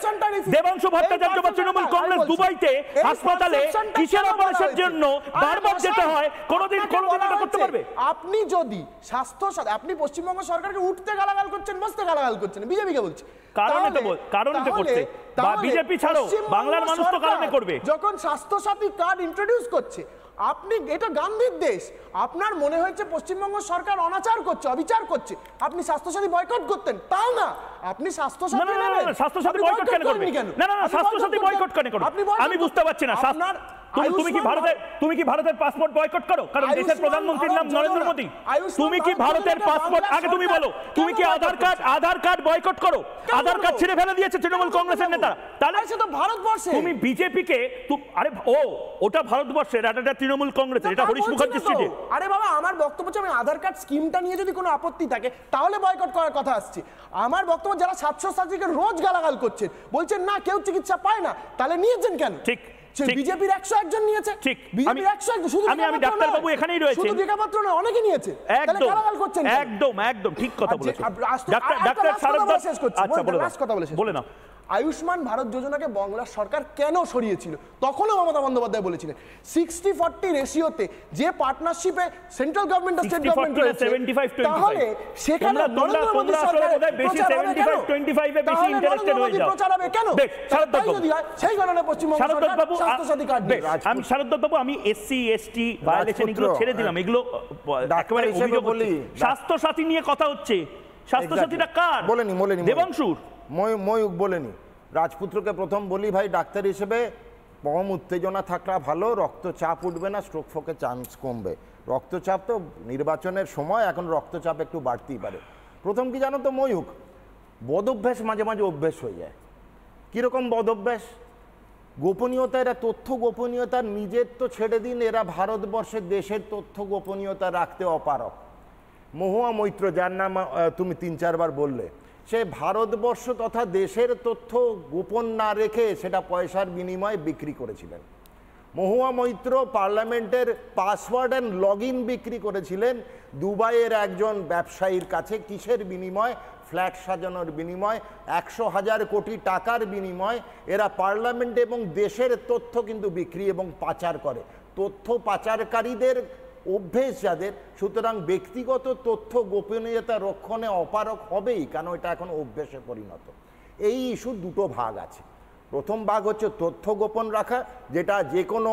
দেবাংশু ভট্টাচার্য বা তৃণমূল কংগ্রেস দুবাইতে হাসপাতালে কিসের অপারেশনের জন্য বারবার যেতে হয়, কোনোদিন এটা করতে পারবে? আপনি যদি স্বাস্থ্য, আপনি পশ্চিমবঙ্গ সরকারকে উঠতে গালাগাল করছেন, বসতে গালাগাল করছেন, বিজেপিকে বলছে। কারণে করছে, বা বিজেপি ছাড়ো বাংলার মানুষ তো কারণে করবে। যখন স্বাস্থ্যসাথী কার্ড ইন্ট্রোডিউস করছে, আপনি, এটা গান্ধীর দেশ, আপনার মনে হয়েছে পশ্চিমবঙ্গ সরকার অনাচার করছে, অবিচার করছে, আপনি স্বাস্থ্যসাথী বয়কট করতেন? তাও না, আপনি স্বাস্থ্যসাথী নেবেন। স্বাস্থ্যসাথী বয়কট কেন করবে? না, স্বাস্থ্যসাথী বয়কট কেন করবে? আমি বুঝতে পারছি না। তুমি কি ভারতের পাসপোর্ট বয়কট করো কারণ দেশের প্রধানমন্ত্রীর নাম নরেন্দ্র মোদী? তুমি কি ভারতের পাসপোর্ট, আগে তুমি বলো, তুমি কি আধার কার্ড বয়কট করো? আধার কার্ড ছিঁড়ে ফেলে দিয়েছে তৃণমূল কংগ্রেসের নেতারা। তাহলে সেটা ভারতবর্ষে। তুমি বিজেপিকে, আরে ওটা ভারতবর্ষের, এটা তৃণমূল কংগ্রেসের, এটা হরিশ মুখার্জি স্ট্রিটে। আরে বাবা, আমার বক্তব্য হচ্ছে, আমি আধার কার্ড স্কিমটা নিয়ে যদি কোনো আপত্তি থাকে তাহলে বয়কট করার কথা আসছে। আমার বক্তব্য, যারা স্বাস্থ্যসাথীকে রোজ গালাগাল করছেন, বলছেন না কেউ চিকিৎসা পায় না, তাহলে নিয়েছেন কেন? ঠিক, বিজেপির 101 জন নিয়েছে। ঠিক, বিজেপির 101, শুধু আমি ডাক্তার বাবু এখানেই রয়েছে, শুধু দীঘাপাত্র নয়, অনেকে নিয়েছে। তাহলে গালাগাল করছেন? একদম ঠিক কথা বলেছেন ডাক্তার শারদ। আচ্ছা বলে নাও। আয়ুষ্মান ভারত যোজনাকে বাংলা সরকার কেন সরিয়েছিল? তখনও মমতা বন্দ্যোপাধ্যায় বলেছিলেন 60-40 রেশিওতে যে পার্টনারশিপে সেন্ট্রাল গভর্নমেন্ট আর স্টেট গভর্নমেন্ট রয়েছে, তাহলে সেখানে নরেন্দ্র মোদী সরকার বেশি 75-25 এ বেশি ইন্টারেস্টেড হয়ে যাও। প্রচার হবে কেন? সেই কারণে পশ্চিমবঙ্গ সরকার স্বাস্থ্যসাথী কার্ড দিল। আমি শারদ বাবু, আমি এসসি এসটি ভায়োলেশন এগুলো ছেড়ে দিলাম, এগুলো একেবারে অভিযোগ বলি। স্বাস্থ্যসাথী নিয়ে কথা হচ্ছে, স্বাস্থ্যসাথীটা কার? বলেনি দেবাংশুর। ময়ূক বলেনি। রাজপুত্রকে প্রথম বলি, ভাই ডাক্তার হিসেবে কম উত্তেজনা থাকা ভালো, রক্তচাপ উঠবে না, স্ট্রোক ফোকে চান্স কমবে। রক্তচাপ তো নির্বাচনের সময়, এখন রক্তচাপ একটু বাড়তেই পারে। প্রথম কি জানো তো ময়ূক, বদঅভ্যাস মাঝে মাঝে অভ্যেস হয়ে যায়। কীরকম বদঅভ্যাস? গোপনীয়তা, এরা তথ্য গোপনীয়তা নিজের তো ছেড়ে দিন, এরা ভারতবর্ষের দেশের তথ্য গোপনীয়তা রাখতে অপারক। মহুয়া মৈত্র, যার নাম তুমি 3-4 বার বললে, সে ভারতবর্ষ তথা দেশের তথ্য গোপন না রেখে সেটা পয়সার বিনিময়ে বিক্রি করেছিলেন। মহুয়া মৈত্র পার্লামেন্টের পাসওয়ার্ড অ্যান্ড লগ ইন বিক্রি করেছিলেন দুবাইয়ের একজন ব্যবসায়ীর কাছে। কিসের বিনিময়? ফ্ল্যাট সাজানোর বিনিময়, 100,000 কোটি টাকার বিনিময়। এরা পার্লামেন্ট এবং দেশের তথ্য কিন্তু বিক্রি এবং পাচার করে। তথ্য পাচারকারীদের অভ্যেস যাদের, সুতরাং ব্যক্তিগত তথ্য গোপনীয়তা রক্ষণে অপারক হবেই, কারণ এটা এখন অভ্যেসে পরিণত। এই ইস্যুর দুটো ভাগ আছে। প্রথম ভাগ হচ্ছে তথ্য গোপন রাখা, যেটা যে কোনো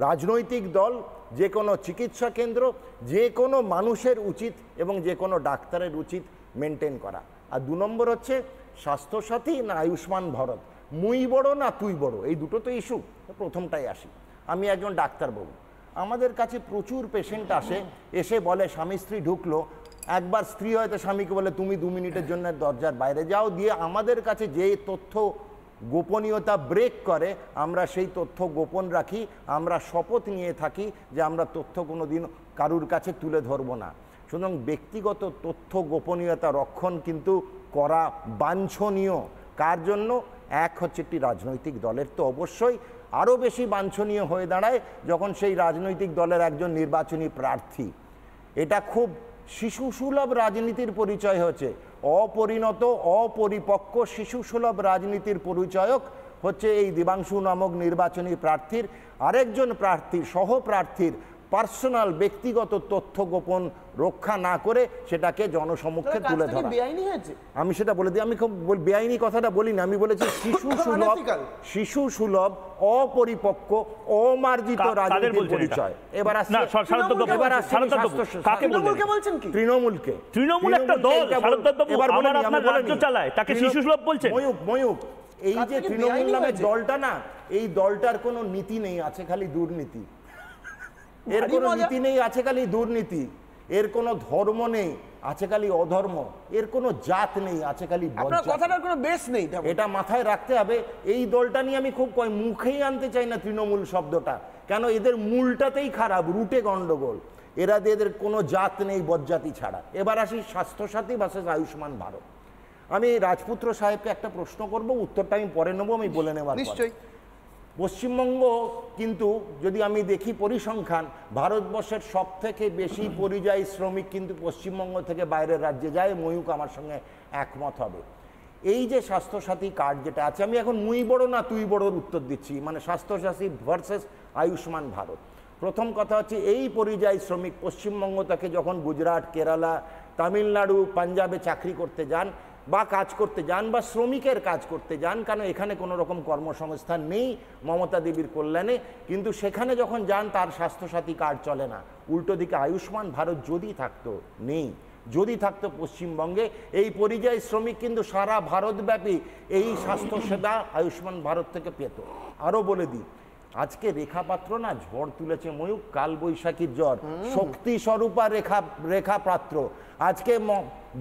রাজনৈতিক দল, যে কোনো চিকিৎসা কেন্দ্র, যে কোনো মানুষের উচিত এবং যে কোনো ডাক্তারের উচিত মেনটেন করা। আর 2 নম্বর হচ্ছে স্বাস্থ্যসাথী না আয়ুষ্মান ভারত, মুই বড় না তুই বড়, এই দুটো তো ইস্যু। প্রথমটাই আসি। আমি একজন ডাক্তারবাবু, আমাদের কাছে প্রচুর পেশেন্ট আসে, এসে বলে স্বামী স্ত্রী ঢুকলো, একবার স্ত্রী হয়তো স্বামীকে বলে তুমি 2 মিনিটের জন্য দরজার বাইরে যাও, দিয়ে আমাদের কাছে যে তথ্য গোপনীয়তা ব্রেক করে আমরা সেই তথ্য গোপন রাখি। আমরা শপথ নিয়ে থাকি যে আমরা তথ্য কোনো দিন কারুর কাছে তুলে ধরবো না। সুতরাং ব্যক্তিগত তথ্য গোপনীয়তা রক্ষণ কিন্তু করা বাঞ্ছনীয়। কার জন্য? এক হচ্ছে একটি রাজনৈতিক দলের, তো অবশ্যই আরও বেশি বাঞ্ছনীয় হয়ে দাঁড়ায় যখন সেই রাজনৈতিক দলের একজন নির্বাচনী প্রার্থী। এটা খুব শিশুসুলভ রাজনীতির পরিচয় হচ্ছে, অপরিণত অপরিপক্ক শিশুসুলভ রাজনীতির পরিচয়ক হচ্ছে এই দেবাংশু নামক নির্বাচনী প্রার্থীর আরেকজন প্রার্থীর সহপ্রার্থীর পার্সোনাল ব্যক্তিগত তথ্য গোপন রক্ষা না করে সেটাকে জনসমক্ষে তুলে ধরা। আমি সেটা বলে দিই, আমি খুব বেআইনি কথাটা বলিনি, আমি বলেছি শিশুসুলভ অপরিপক্ক অমার্জিত রাজনীতির পরিচয়। এবার তৃণমূলকে, তৃণমূল একটা দল, এবার রাজ্য চালায়, তাকে শিশুসুলভ বলছে। ময়ূক, এই যে তৃণমূল নামের দলটা না, এই দলটার কোনো নীতি নেই, আছে খালি দুর্নীতি। এর কোনো নীতি নেই, আছে খালি দুর্নীতি। এর কোনো ধর্ম নেই, আছে খালি অধর্ম। এর কোনো জাত নেই, আছে খালি কথাটার কোনো বেশ নেই। এটা মাথায় রাখতে হবে। এই দলটা নিয়ে আমি খুব মুখেই আনতে চাই না তৃণমূল শব্দটা, কেন এদের মূলটাতেই খারাপ, রুটে গন্ডগোল। এদের কোনো জাত নেই বজ্জাতি ছাড়া। এবার আসি স্বাস্থ্যসাথী ভার্সেস আয়ুষ্মান ভারত। আমি রাজপুত্র সাহেবকে একটা প্রশ্ন করব, উত্তরটা আমি পরে নেবো, আমি বলে নেবার নিশ্চয়ই। পশ্চিমবঙ্গ কিন্তু যদি আমি দেখি পরিসংখ্যান, ভারতবর্ষের সব থেকে বেশি পরিযায়ী শ্রমিক কিন্তু পশ্চিমবঙ্গ থেকে বাইরের রাজ্যে যায়। ময়ূক আমার সঙ্গে একমত হবে। এই যে স্বাস্থ্যসাথী কার্ড যেটা আছে, আমি এখন মুই বড় না তুই বড়োর উত্তর দিচ্ছি, মানে স্বাস্থ্যসাথী ভার্সেস আয়ুষ্মান ভারত। প্রথম কথা হচ্ছে, এই পরিযায়ী শ্রমিক পশ্চিমবঙ্গ থেকে যখন গুজরাট, কেরালা, তামিলনাড়ু, পাঞ্জাবে চাকরি করতে যান বা কাজ করতে যান বা শ্রমিকের কাজ করতে যান, কারণ এখানে কোনো রকম কর্মসংস্থান নেই মমতা দেবীর কল্যাণে, কিন্তু সেখানে যখন যান তার স্বাস্থ্যসাথী কার্ড চলে না। উল্টো দিকে আয়ুষ্মান ভারত যদি থাকতো, নেই, যদি থাকতো পশ্চিমবঙ্গে, এই পরিযায়ী শ্রমিক কিন্তু সারা ভারতব্যাপী এই স্বাস্থ্যসেবা আয়ুষ্মান ভারত থেকে পেত। আরও বলে দিই, আজকে রেখা পাত্র না ঝড় তুলেছে ময়ূক, কাল বৈশাখীর জ্বর, শক্তি স্বরূপা রেখা পাত্র। আজকে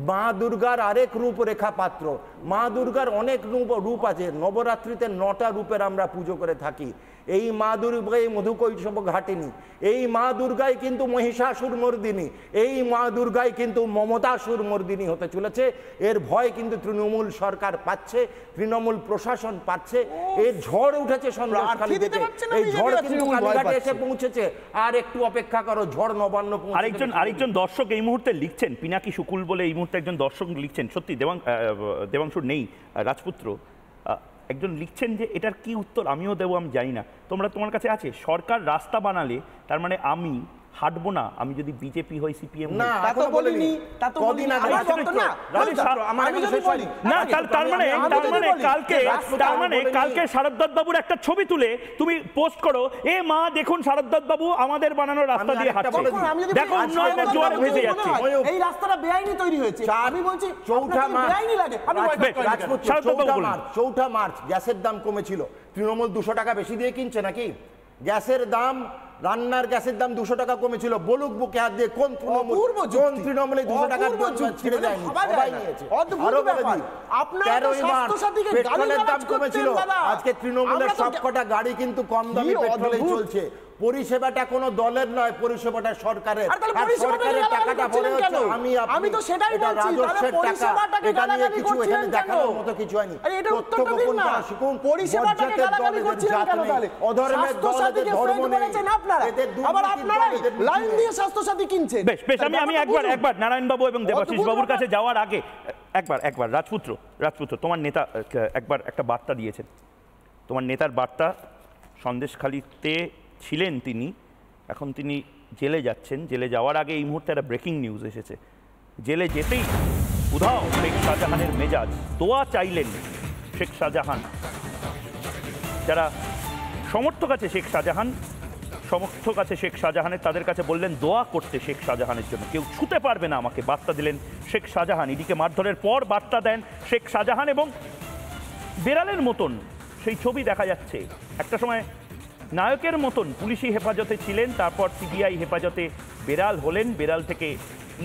মা দুর্গার আরেক রূপ রেখা পাত্র। মা দুর্গার অনেক রূপ আছে, নবরাত্রিতে 9টা রূপের আমরা পুজো করে থাকি। এই মা দুর্গাই মধুকৈশব ঘাটিনী, এই মা দুর্গাই কিন্তু মহিষাসুর মর্দিনী, এই মা দুর্গাই কিন্তু মমতাসুর মর্দিনী হতে চলেছে। এর ভয় কিন্তু তৃণমূল সরকার পাচ্ছে, তৃণমূল প্রশাসন পাচ্ছে। এর ঝড় উঠেছে সন্দেশখালী থেকে, এই ঝড় কিন্তু কালীঘাটে এসে পৌঁছেছে। আর একটু অপেক্ষা করো, ঝড় নবান্ন। আরেকজন দর্শক এই মুহূর্তে লিখছেন, পিনাকি শুকুল বলে এই মুহূর্তে একজন দর্শক লিখছেন, সত্যি দেবাংশুর নেই রাজপুত্র, একজন লিখছেন যে এটার কি উত্তর আমিও দেবো, আমি জানি না, তোমার কাছে আছে? সরকার রাস্তা বানালে তার মানে আমি হাঁটবো না, আমি যদি বিজেপি হই, সিপিএম না, তা তো বলিনি, তা তো কদিন আগে না, তার মানে কালকে শারদদত্ত বাবুর একটা ছবি তুলে তুমি পোস্ট করো, এ মা দেখুন শারদদত্ত বাবু আমাদের বানানো রাস্তা দিয়ে হাঁটছে, দেখো উন্নয়নের জোয়ার ভেসে যাচ্ছে। এই রাস্তাটা বেআইনি তৈরি হয়েছে, আমি বলছি 4 বেআইনি লাগে। চৌঠা মার্চ গ্যাসের দাম কমেছিল, তৃণমূল 200 টাকা বেশি দিয়ে কিনছে নাকি? গ্যাসের দাম, রান্নার গ্যাসের দাম 200 টাকা কমেছিল, বলুক বুকে হাত দিয়ে কোন তৃণমূলে 200 টাকা ছেড়ে যায়নি, সবাই নিয়েছে। আরো বলে দিই, 13 মার্চ পেট্রোলের দাম কমেছিল, আজকে তৃণমূলের সবকটা গাড়ি কিন্তু কম দামে পেট্রোলে চলছে। পরিষেবাটা কোনো দলের নয়, পরিষেবাটা সরকারের, আর সরকারের টাকাটা ভরে হচ্ছে আমি তো সেটাই বলছি, রাজস্বের টাকা, এটা নিয়ে কিছু এখানে দেখানোর মতো কিছু হয়নি। তথ্য গোপন করা শিখুন, পরিষেবাটাকে গালাগালি করছেন কেন তাহলে? অধর্মের দল, এদের ধর্ম নেই, এদের আবার আপনারা লাইন দিয়ে স্বাস্থ্যসাথী কিনছেন। বেশ আমি একবার নারায়ণ বাবু এবং দেবাশিস বাবুর কাছে যাওয়ার আগে একবার রাজপুত্র তোমার নেতা একবার একটা বার্তা দিয়েছেন, তোমার নেতার বার্তা, সন্দেশখালীতে ছিলেন তিনি, এখন তিনি জেলে যাচ্ছেন, জেলে যাওয়ার আগে এই মুহূর্তে একটা ব্রেকিং নিউজ এসেছে, জেলে যেতেই উধাও শেখ শাহজাহানের মেজাজ, দোয়া চাইলেন শেখ শাহজাহান। যারা সমর্থক আছে শেখ শাহজাহানের, তাদের কাছে বললেন দোয়া করতে শেখ শাহজাহানের জন্য, কেউ ছুতে পারবে না আমাকে, বার্তা দিলেন শেখ শাহজাহান। ইডিকে মারধরের পর বার্তা দেন শেখ শাহজাহান, এবং বেড়ালের মতন সেই ছবি দেখা যাচ্ছে, একটা সময় নায়কের মতন পুলিশি হেফাজতে ছিলেন, তারপর সিবিআই হেফাজতে বেড়াল হলেন, বেড়াল থেকে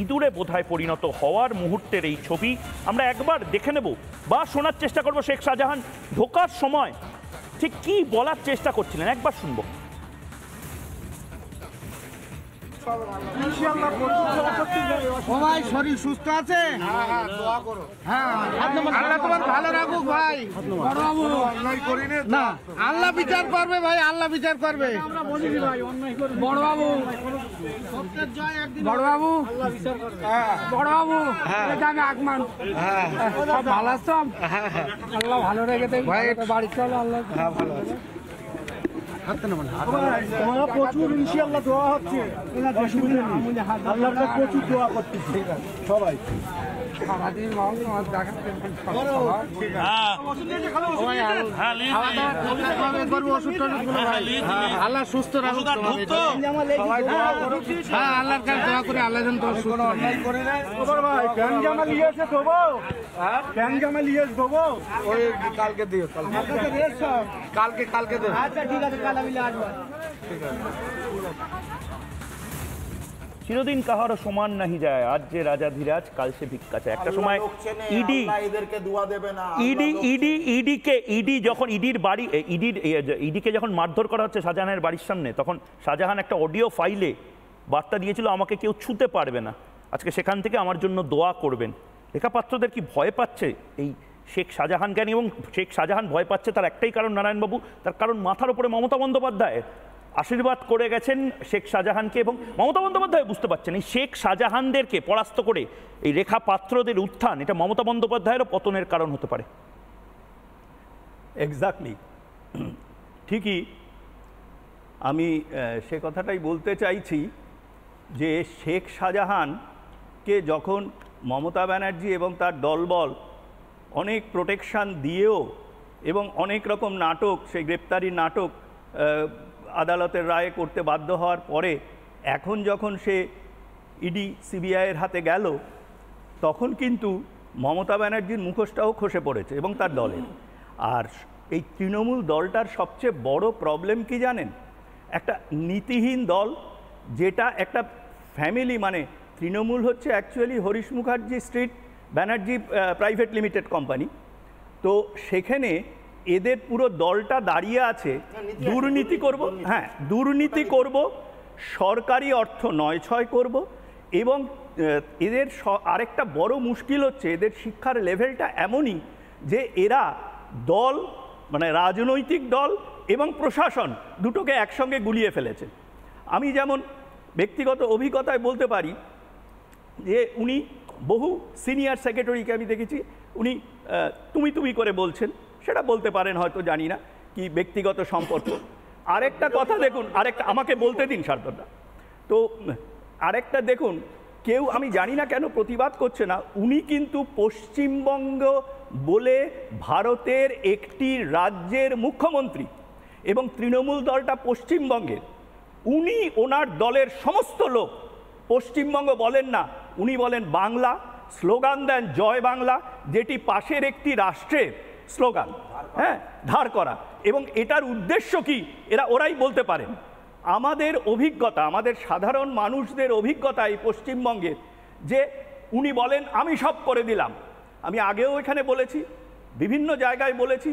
ইঁদুরে বোধহয় পরিণত হওয়ার মুহূর্তের এই ছবি আমরা একবার দেখে নেব বা শোনার চেষ্টা করব শেখ শাহজাহান ঢোকার সময় ঠিক কি বলার চেষ্টা করছিলেন, একবার শুনবো। সবাই শরীর সুস্থ আছে? হ্যাঁ, আল্লাহ তোমার ভালো রাখুক ভাই। বড়বাবু না, আল্লাহ বিচার করবে ভাই, আল্লাহ বিচার করবে। বড়বাবু, বড়বাবু, বড়বাবু, আগমান সব ভালো আছো? আল্লাহ ভালো রেখে দেবে ভাই, বাড়ি চলো। আল্লাহ ভালো আছে। প্রচুর ইনশাআল্লাহ দোয়া হচ্ছে, আল্লাহর কাছে প্রচুর দোয়া করতেছি সবাই। আল্লাহ সুস্থ রাখুক, আল্লাহর কাছে দোয়া করে আল্লাহ যেন তোর সুস্থ রাখে। প্যান জামা নিয়ে এসে দেবো, প্যান জামা নিয়ে এসে দেবো, ওই কালকে দিও, কালকে দেবো। আচ্ছা ঠিক আছে, কাল আমি আসবো। ঠিক আছে। চিরদিন কাহারও সমান নাহি যায়, আজ যে রাজা ধীরাজ কাল সে ভিক্ষা চায়। একটা সময় ইডি যখন ইডিকে যখন মারধর করা হচ্ছে শাহজাহানের বাড়ির সামনে, তখন শাহজাহান একটা অডিও ফাইলে বার্তা দিয়েছিল, আমাকে কেউ ছুঁতে পারবে না, আজকে সেখান থেকে আমার জন্য দোয়া করবেন। লেখাপাত্রদের কি ভয় পাচ্ছে এই শেখ শাহজাহান জ্ঞানী? এবং শেখ শাহজাহান ভয় পাচ্ছে তার একটাই কারণ নারায়ণবাবু, তার কারণ মাথার উপরে মমতা বন্দ্যোপাধ্যায় আশীর্বাদ করে গেছেন শেখ শাহজাহানকে, এবং মমতা বন্দ্যোপাধ্যায় বুঝতে পারছেন এই শেখ শাহজাহানদেরকে পরাস্ত করে এই রেখা পাত্রদের উত্থান, এটা মমতা বন্দ্যোপাধ্যায়েরও পতনের কারণ হতে পারে। এক্স্যাক্টলি, ঠিকই। আমি সে কথাটাই বলতে চাইছি যে শেখ শাহজাহানকে যখন মমতা ব্যানার্জি এবং তার দলবল অনেক প্রোটেকশান দিয়েও এবং অনেক রকম নাটক, সেই গ্রেপ্তারি নাটক আদালতের রায়ে করতে বাধ্য হওয়ার পরে এখন যখন সে ইডি সিবিআইয়ের হাতে গেল, তখন কিন্তু মমতা ব্যানার্জির মুখোশটাও খসে পড়েছে এবং তার দলের। আর এই তৃণমূল দলটার সবচেয়ে বড় প্রবলেম কি জানেন? একটা নীতিহীন দল, যেটা একটা ফ্যামিলি, মানে তৃণমূল হচ্ছে actually Harish Mukherjee street Banerjee private limited company. তো সেখানে এদের পুরো দলটা দাঁড়িয়ে আছে দুর্নীতি করব, হ্যাঁ দুর্নীতি করব, সরকারি অর্থ নয়-ছয় করব, এবং এদের আরেকটা বড় মুশকিল হচ্ছে এদের শিক্ষার লেভেলটা এমনই যে এরা দল, মানে রাজনৈতিক দল এবং প্রশাসন দুটোকে একসঙ্গে গুলিয়ে ফেলেছে। আমি যেমন ব্যক্তিগত অভিজ্ঞতায় বলতে পারি যে উনি বহু সিনিয়র সেক্রেটারিকে আমি দেখেছি উনি তুমি করে বলছেন, সেটা বলতে পারেন হয়তো, জানি না কি ব্যক্তিগত সম্পর্ক। আরেকটা কথা দেখুন, আরেকটা আমাকে বলতে দিন শারদা। তো আরেকটা দেখুন, কেউ আমি জানি না কেন প্রতিবাদ করছে না, উনি কিন্তু পশ্চিমবঙ্গ বলে ভারতের একটি রাজ্যের মুখ্যমন্ত্রী এবং তৃণমূল দলটা পশ্চিমবঙ্গের। উনি ওনার দলের সমস্ত লোক পশ্চিমবঙ্গ বলেন না, উনি বলেন বাংলা, স্লোগান দেন জয় বাংলা, যেটি পাশের একটি রাষ্ট্রের স্লোগান, হ্যাঁ, ধার করা। এবং এটার উদ্দেশ্য কি ওরাই বলতে পারেন। আমাদের অভিজ্ঞতা, আমাদের সাধারণ মানুষদের অভিজ্ঞতা এই পশ্চিমবঙ্গের, যে উনি বলেন আমি সব করে দিলাম। আমি আগেও এখানে বলেছি, বিভিন্ন জায়গায় বলেছি,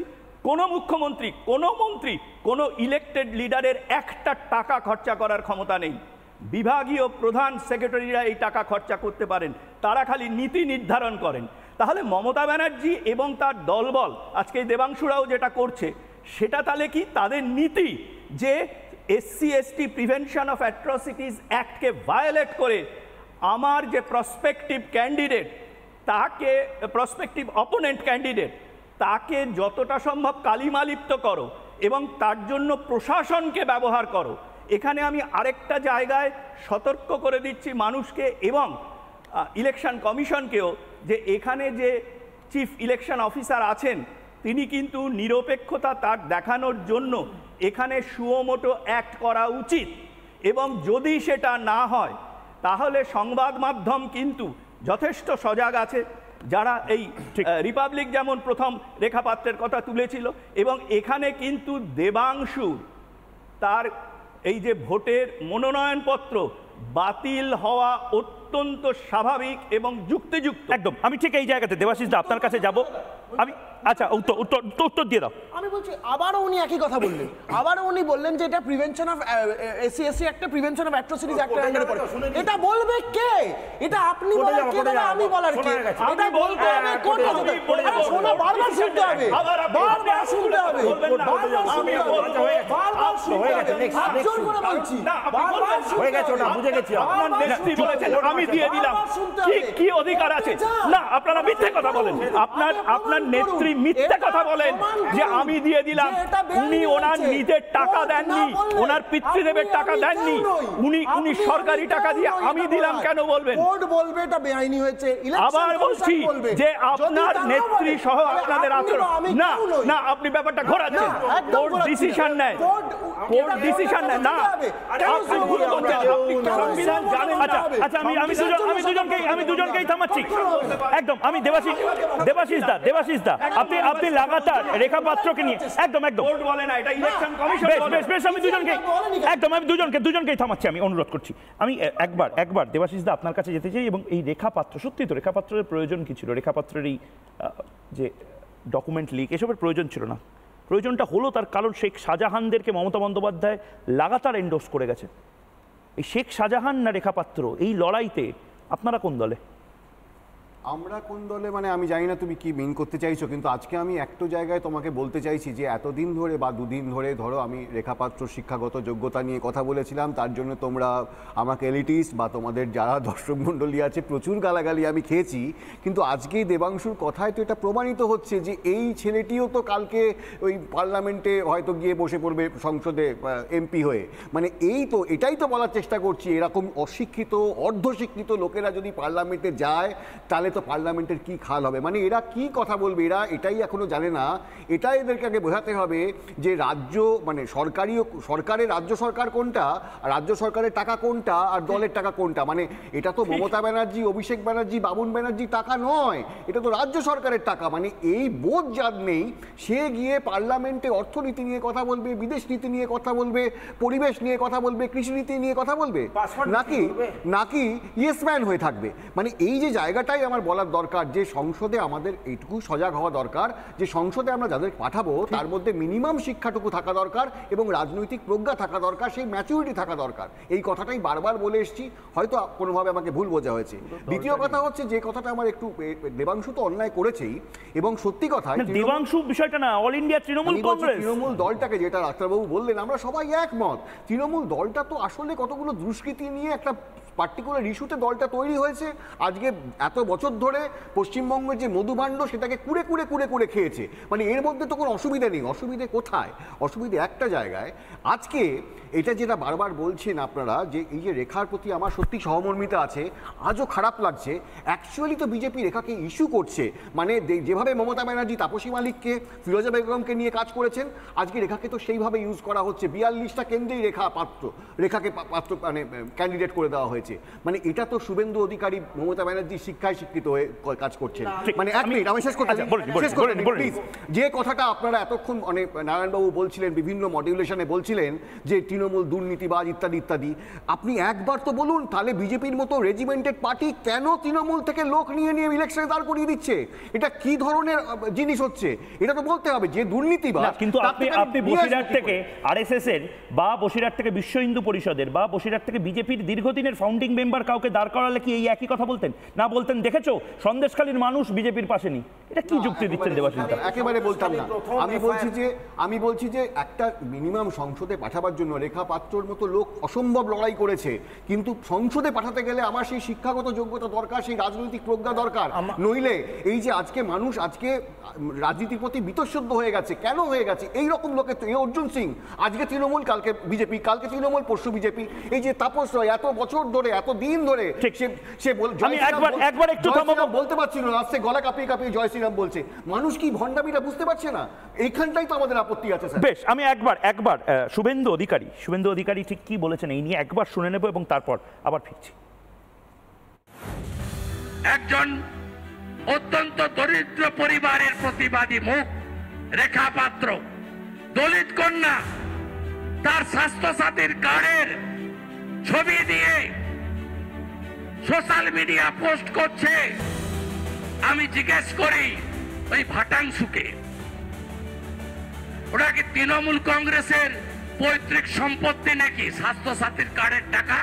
কোনো মুখ্যমন্ত্রী, কোনো মন্ত্রী, কোনো ইলেক্টেড লিডারের একটা টাকা খরচা করার ক্ষমতা নেই। বিভাগীয় প্রধান সেক্রেটারিরা এই টাকা খরচা করতে পারেন, তারা খালি নীতি নির্ধারণ করেন। তাহলে মমতা ব্যানার্জি এবং তার দলবল, আজকে দেবাংশুরাও যেটা করছে, সেটা তাহলে কি তাদের নীতি যে SC/ST prevention of atrocities অ্যাক্টকে violet করে আমার যে প্রসপেক্টিভ ক্যান্ডিডেট, তাকে প্রসপেক্টিভ অপোনেন্ট ক্যান্ডিডেট, তাকে যতটা সম্ভব কালিমালিপ্ত করো এবং তার জন্য প্রশাসনকে ব্যবহার করো। এখানে আমি আরেকটা জায়গায় সতর্ক করে দিচ্ছি মানুষকে এবং ইলেকশন কমিশনকেও, যে এখানে যে চিফ ইলেকশন অফিসার আছেন তিনি কিন্তু নিরপেক্ষতা তার দেখানোর জন্য এখানে সুমোটো অ্যাক্ট করা উচিত, এবং যদি সেটা না হয় তাহলে সংবাদ মাধ্যম কিন্তু যথেষ্ট সজাগ আছে। যারা এই রিপাবলিক যেমন প্রথম রেখাপাত্রের কথা তুলেছিল, এবং এখানে কিন্তু দেবাংশুর তার এই যে ভোটের মনোনয়নপত্র বাতিল হওয়া অত্যন্ত স্বাভাবিক এবং যুক্তিযুক্ত। একদম, আমি ঠিক এই জায়গাতে দেবাশিস দা আপনার কাছে যাব। আমি আচ্ছা উত্তর দিয়ে দাও। আমি বলছি আবারও উনি একই কথা বললেন, আবারও উনি বললেন যে এটা প্রিভেনশন অফ এসসি একটা প্রিভেনশন অফ অ্যাট্রোসিটিজ অ্যাক্টের আন্ডারে পড়ে। এটা বলবে কে? এটা আপনি বলার কে না আমি বলার কে? এটা বলতে হবে কোর্টে যেতে। আরে শোনা বারবার শুনতে হবে, বারবার শুনতে হবে, বারবার শুনতে হবে, বারবার শুনতে হবে। জোর করে বলছি বারবার হয়ে গেছে, ওটা বুঝে গেছি। আপনার নেত্রী বলেছেন আমি দিয়ে দিলাম, কি অধিকার আছে? না, আপনারা মিথ্যে কথা বলেন। আপনার নেত্রী মিথ্যে কথা বলেন যে আমি দিয়ে দিলাম। উনি ওনার নিজের টাকা দেননি, ওনার পিতৃদেবের টাকা দেননি, উনি সরকারি টাকা দিয়ে আমি দিলাম কেন বলবেন? কোর্ট বলবে এটা বেআইনি হয়েছে। আবার বলছি যে আপনার নেত্রী সহ আপনাদের আচরণ না, না আপনি ব্যাপারটা ঘোরাচ্ছেন। কোর্ট ডিসিশন নেয়, কোর্ট ডিসিশন নেয় না। আপনি ভুল করছেন, আপনি সংবিধান জানেন না। আচ্ছা আমি দুজনকেই থামাচ্ছি একদম। আমি দেবাশিস দা আপনি লাগাতার রেখা পাত্রকে নিয়ে একদম কোর্ট বলে না, এটা ইলেকশন কমিশন বলে। বেশ আমি দুজনকেই থামাচ্ছি, আমি অনুরোধ করছি। আমি একবার দেবাশিস দা আপনার কাছে যেতে চাই এবং এই রেখা পাত্র, সত্যি তো রেখা পাত্রের প্রয়োজন কি ছিল? রেখা পাত্রের এই যে ডকুমেন্ট লিক এসবের প্রয়োজন ছিল না। প্রয়োজনটা হলো তার কারণ শেখ শাহজাহানদেরকে মমতা বন্দ্যোপাধ্যায় লাগাতার এন্ডোর্স করে গেছে। এই শেখ শাহজাহান না রেখা পাত্র, এই লড়াইতে আপনারা কোন দলে? আমরা কোন দলে মানে আমি জানি না তুমি কি মিন করতে চাইছো, কিন্তু আজকে আমি একটা জায়গায় তোমাকে বলতে চাইছি যে এতদিন ধরে বা দুদিন ধরে ধরো আমি রেখাপাত্র শিক্ষাগত যোগ্যতা নিয়ে কথা বলেছিলাম, তার জন্য তোমরা আমাকে এলিটিস্ট বা তোমাদের যারা দর্শক মণ্ডলী আছে প্রচুর গালাগালি আমি খেয়েছি। কিন্তু আজকেই দেবাংশুর কথায় তো এটা প্রমাণিত হচ্ছে যে এই ছেলেটিও তো কালকে ওই পার্লামেন্টে হয়তো গিয়ে বসে পড়বে সংসদে এমপি হয়ে। মানে এটাই তো বলার চেষ্টা করছি, এরকম অশিক্ষিত অর্ধশিক্ষিত লোকেরা যদি পার্লামেন্টে যায় তাহলে তো পার্লামেন্টের কি খাল হবে? মানে এরা কি কথা বলবে? এরা এটাই এখনো জানে না। এটাই এদেরকে আগে বোঝাতে হবে যে রাজ্য মানে সরকারের রাজ্য সরকার কোনটা, রাজ্য সরকারের টাকা কোনটা, আর দলের টাকা কোনটা। মানে এটা তো মমতা ব্যানার্জি, অভিষেক ব্যানার্জি, বাবুন ব্যানার্জি টাকা নয়, এটা তো রাজ্য সরকারের টাকা। মানে এই বোধ যার নেই সে গিয়ে পার্লামেন্টে অর্থনীতি নিয়ে কথা বলবে, বিদেশ নীতি নিয়ে কথা বলবে, পরিবেশ নিয়ে কথা বলবে, কৃষিনীতি নিয়ে কথা বলবে, নাকি ইয়েসম্যান হয়ে থাকবে। মানে এই যে জায়গাটাই আমার বলার দরকার যে সংসদে আমাদের এইটুকু সজাগ হওয়া দরকার যে সংসদে আমরা যাদের পাঠাবো তার মধ্যে মিনিমাম শিক্ষাটুকু থাকা দরকার এবং রাজনৈতিক প্রজ্ঞা থাকা দরকার, সেই ম্যাচুরিটি থাকা দরকার। এই কথাটাই বারবার বলে এসেছি, হয়তো কোনোভাবে আমাকে ভুল বোঝা হয়েছে। দ্বিতীয় কথা হচ্ছে যে কথাটা আমার একটু, দেবাংশু তো অন্যায় করেছেই এবং সত্যি কথা দেবাংশু বিষয়টা না, অল ইন্ডিয়া তৃণমূল কংগ্রেস, তৃণমূল দলটাকে যেটা ডাক্তারবাবু বললেন আমরা সবাই একমত। তৃণমূল দলটা তো আসলে কতগুলো দুষ্কৃতি নিয়ে একটা পার্টিকুলার ইস্যুতে দলটা তৈরি হয়েছে। আজকে এত বছর ধরে পশ্চিমবঙ্গের যে মধুভাণ্ড সেটাকে কুড়ে খেয়েছে। মানে এর মধ্যে তো কোনো অসুবিধা নেই। অসুবিধে কোথায়? অসুবিধে একটা জায়গায়। আজকে এটা যেটা বারবার বলছেন আপনারা যে এই যে রেখার প্রতি আমার সত্যি সহমর্মিতা আছে, আজও খারাপ লাগছে। অ্যাকচুয়ালি তো বিজেপি রেখাকে ইস্যু করছে, মানে যেভাবে মমতা ব্যানার্জি তাপসী মালিককে, ফিরোজা বেগমকে নিয়ে কাজ করেছেন, আজকে রেখাকে তো সেইভাবে ইউজ করা হচ্ছে। 42টা কেন্দ্রেই রেখাকে পাত্র মানে ক্যান্ডিডেট করে দেওয়া হয়েছে। মানে এটা তো শুভেন্দু অধিকারী মমতা ব্যানার্জি শিক্ষায় শিক্ষিত হয়ে কাজ করছেন। মানে এক মিনিট আমি শেষ করতে প্লিজ। যে কথাটা আপনারা এতক্ষণ অনেক নারায়ণবাবু বলছিলেন, বিভিন্ন মডিউলেশনে বলছিলেন যে তৃণমূল দুর্নীতিবাজ ইত্যাদি ইত্যাদি, আপনি একবার তো বলুন তাহলে বিজেপির মতো রেজিমেন্টেড পার্টি কেন তৃণমূল থেকে লোক নিয়ে ইলেকশনে দাঁড় করিয়ে দিচ্ছে? এটা কি ধরনের জিনিস হচ্ছে এটা তো বলতে হবে। যে দুর্নীতিবাজ, কিন্তু আপনি বসিরহাট থেকে আরএসএস এর বা বসিরহাট থেকে বিশ্ব হিন্দু পরিষদের বা বসিরহাট থেকে বিজেপির দীর্ঘদিনের ফাউন্ডিং মেম্বার কাউকে দাঁড় করালে কি এই একই কথা বলতেন? না বলতেন দেখেছো সন্দেশখালীর মানুষ বিজেপির পাশে নেই? এটা কি যুক্তি দিচ্ছেন দেবাশিস? একেবারে বলতাম না। আমি বলছি যে একটা মিনিমাম সংসদে পাঠাবার জন্য রেখা পাত্রর মতো লোক অসম্ভব লড়াই করেছে, কিন্তু সংসদে পাঠাতে গেলে আমার সেই শিক্ষাগত যোগ্যতা দরকার, সেই রাজনৈতিক প্রজ্ঞা দরকার। নইলে এই যে আজকে মানুষ আজকে রাজনীতির প্রতি বিতঃসুদ্ধ হয়ে গেছে, কেন হয়ে গেছে? এইরকম লোকের তো, এই অর্জুন সিং আজকে তৃণমূল, কালকে বিজেপি, কালকে তৃণমূল, পরশু বিজেপি। এই যে তাপস রায় এত বছর ধরে, এত দিন ধরে সে একবার একটু বলতে পারছিল না, আসছে গলা কাঁপিয়ে জয় শ্রীরাম বলছে। মানুষ কি ভণ্ডামিটা বুঝতে পারছে না? এইখানটাই তো আমাদের আপত্তি আছে। বেশ, আমি একবার শুভেন্দু অধিকারী ঠিক কি বলেছেন এই নিয়ে একবার শুনে নেব এবং তারপর আবার ফিরছি। একজন অত্যন্ত দরিদ্র পরিবারের প্রতিবাদী মুখ রেখা পাত্র, দলিত কন্যা, তার স্বাস্থ্য সাথীর কার্ডের ছবি দিয়ে সোশ্যাল মিডিয়া পোস্ট করছে। আমি জিজ্ঞেস করি ওই ভাটাংশুকে। ওটা কি তৃণমূল কংগ্রেসের পৈতৃক সম্পত্তি নাকি স্বাস্থ্য সাথীর কার্ডের টাকা?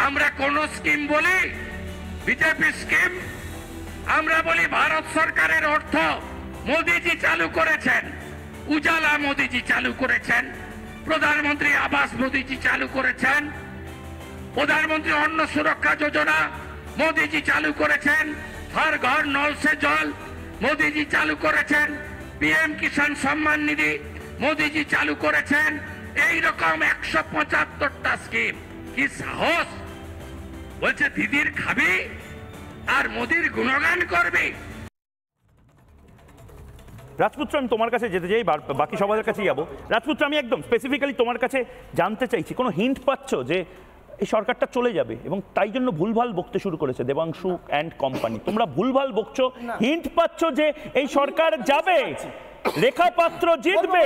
আমরা কোন স্কিম বলি বিজেপি স্কিম, আমরা বলি ভারত সরকারের অর্থ মোদিজি চালু করেছেন, উজালা মোদিজি চালু করেছেন, প্রধানমন্ত্রী আবাস মোদিজি চালু করেছেন, প্রধানমন্ত্রী অন্ন সুরক্ষা যোজনা মোদিজি চালু করেছেন, হর ঘর নল সে জল মোদিজি চালু করেছেন, পিএম কিষাণ সম্মান নিধি মোদিজি চালু করেছেন। এই রকম 175টা স্কিম। কি সাহস! বলছে দিদির খাবি আর মোদির গুণগান করবে। রাজপুত্র, আমি তোমার কাছে যেতে চাই, বাকি সবার কাছে যাবো। রাজপুত্র, আমি একদম স্পেসিফিক্যালি তোমার কাছে জানতে চাইছি, কোনো হিন্ট পাচ্ছ যে এই সরকারটা চলে যাবে এবং তাই জন্য ভুলভাল বকতে শুরু করেছে দেবাংশু অ্যান্ড কোম্পানি? তোমরা ভুলভাল বকছো, হিন্ট পাচ্ছ যে এই সরকার যাবে, রেখা পাত্র জিতবে,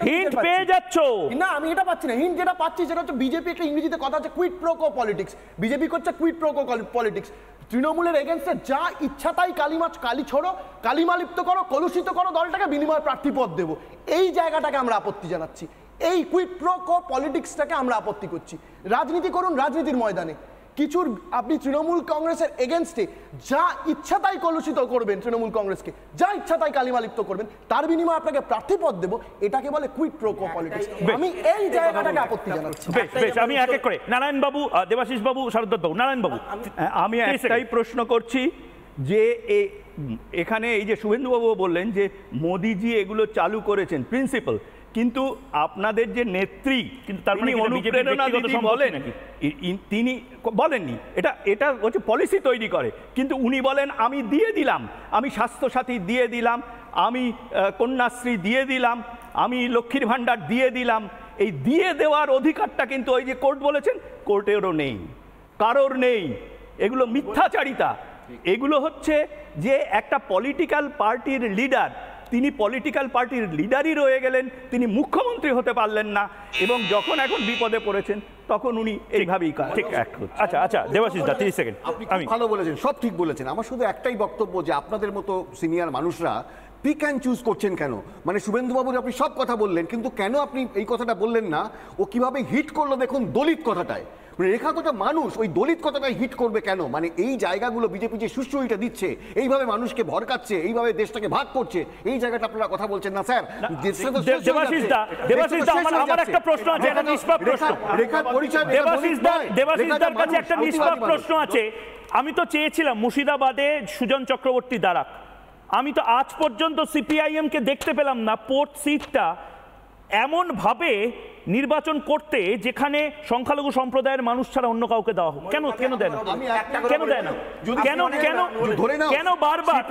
হিন্ট পেয়ে যাচ্ছ? না, আমি এটা পাচ্ছি না। হিন্ট যেটা পাচ্ছি সেটা হচ্ছে বিজেপি একটা ইংরেজিতে কথা হচ্ছে কুইট প্রোকো পলিটিক্স। বিজেপি করছে কুইট প্রোকো পলিটিক্স। তৃণমূলের এগেনস্টে যা ইচ্ছা তাই কালি ছোড়ো, কালিমালিপ্ত করো, কলুষিত করো, দলটাকে বিনিময় প্রার্থীপদ দেবো। এই জায়গাটাকে আমরা আপত্তি জানাচ্ছি। এই কুইট প্রোকো পলিটিক্সটাকে আমরা আপত্তি করছি। রাজনীতি করুন রাজনীতির ময়দানে, কিছুর আপনি তৃণমূল কংগ্রেসের এগেনস্টে যা ইচ্ছা তাই কলুষিত করবেন, তৃণমূল কংগ্রেসকে যা ইচ্ছা তাই কালিমালিপ্ত করবেন, তার বিনিময়ে আপনাকে প্রার্থীপদ দেবো, এটাকে বলে কুইট প্রোকো পলিটিক্স। আমি এই জায়গাটাকে আপত্তি জানাচ্ছি। বেশ, আমি এক এক করে নারায়ণ বাবু, দেবাশিস বাবু, শারদত্ত বাবু। নারায়ণ বাবু, আমি একটাই প্রশ্ন করছি যে এখানে এই যে শুভেন্দুবাবু বললেন যে মোদিজি এগুলো চালু করেছেন প্রিন্সিপাল, কিন্তু আপনাদের যে নেত্রী, কিন্তু তার মানে অনুপ্রেরণা দিদি বলেন, তিনি বলেননি, এটা হচ্ছে পলিসি তৈরি করে, কিন্তু উনি বলেন আমি দিয়ে দিলাম, আমি স্বাস্থ্যসাথী দিয়ে দিলাম, আমি কন্যাশ্রী দিয়ে দিলাম, আমি লক্ষ্মীর ভাণ্ডার দিয়ে দিলাম। এই দিয়ে দেওয়ার অধিকারটা কিন্তু ওই যে কোর্ট বলেছেন, কোর্টেরও নেই, কারোর নেই। এগুলো মিথ্যাচারিতা। এগুলো হচ্ছে যে একটা পলিটিক্যাল পার্টির লিডার, তিনি পলিটিক্যাল পার্টির লিডারই রয়ে গেলেন, তিনি মুখ্যমন্ত্রী হতে পারলেন না, এবং যখন এখন বিপদে পড়েছেন তখন উনি এইভাবেই ঠিক অ্যাক্ট করছেন। আচ্ছা দেবাশিস দা 30 সেকেন্ড। আপনি ভালো বলেছেন, সব ঠিক বলেছেন। আমার শুধু একটাই বক্তব্য যে আপনাদের মতো সিনিয়র মানুষরা পিক অ্যান্ড চুজ করছেন কেন? মানে শুভেন্দুবাবুর আপনি সব কথা বললেন, কিন্তু কেন আপনি এই কথাটা বললেন না ও কিভাবে হিট করলো দেখুন দলিত কথাটায়। রেখা কথা মানুষ ওই দলিত কথাটাই হিট করবে কেন? মানে এই জায়গাগুলো বিজেপি যে সুশ্রয়টা দিচ্ছে, এইভাবে মানুষকে ভরকাচ্ছে, এইভাবে দেশটাকে ভাগ করছে, এই জায়গাটা আপনারা কথা বলছেন না স্যার। দেবাশিস দা, আমার একটা প্রশ্ন আছে, একটা নিষ্পাপ প্রশ্ন। দেবাশিস দার কাছে একটা নিষ্পাপ প্রশ্ন আছে। আমি তো চেয়েছিলাম মুর্শিদাবাদে সুজন চক্রবর্তী দ্বারা, আমি তো আজ পর্যন্ত সিপিআইএম কে দেখতে পেলাম না পোর্ট সিটটা এমন ভাবে নির্বাচন করতে যেখানে সংখ্যালঘু সম্প্রদায়ের মানুষ ছাড়া অন্য কাউকে দেওয়া হোক। কেন দেয় না? কেন বারবার?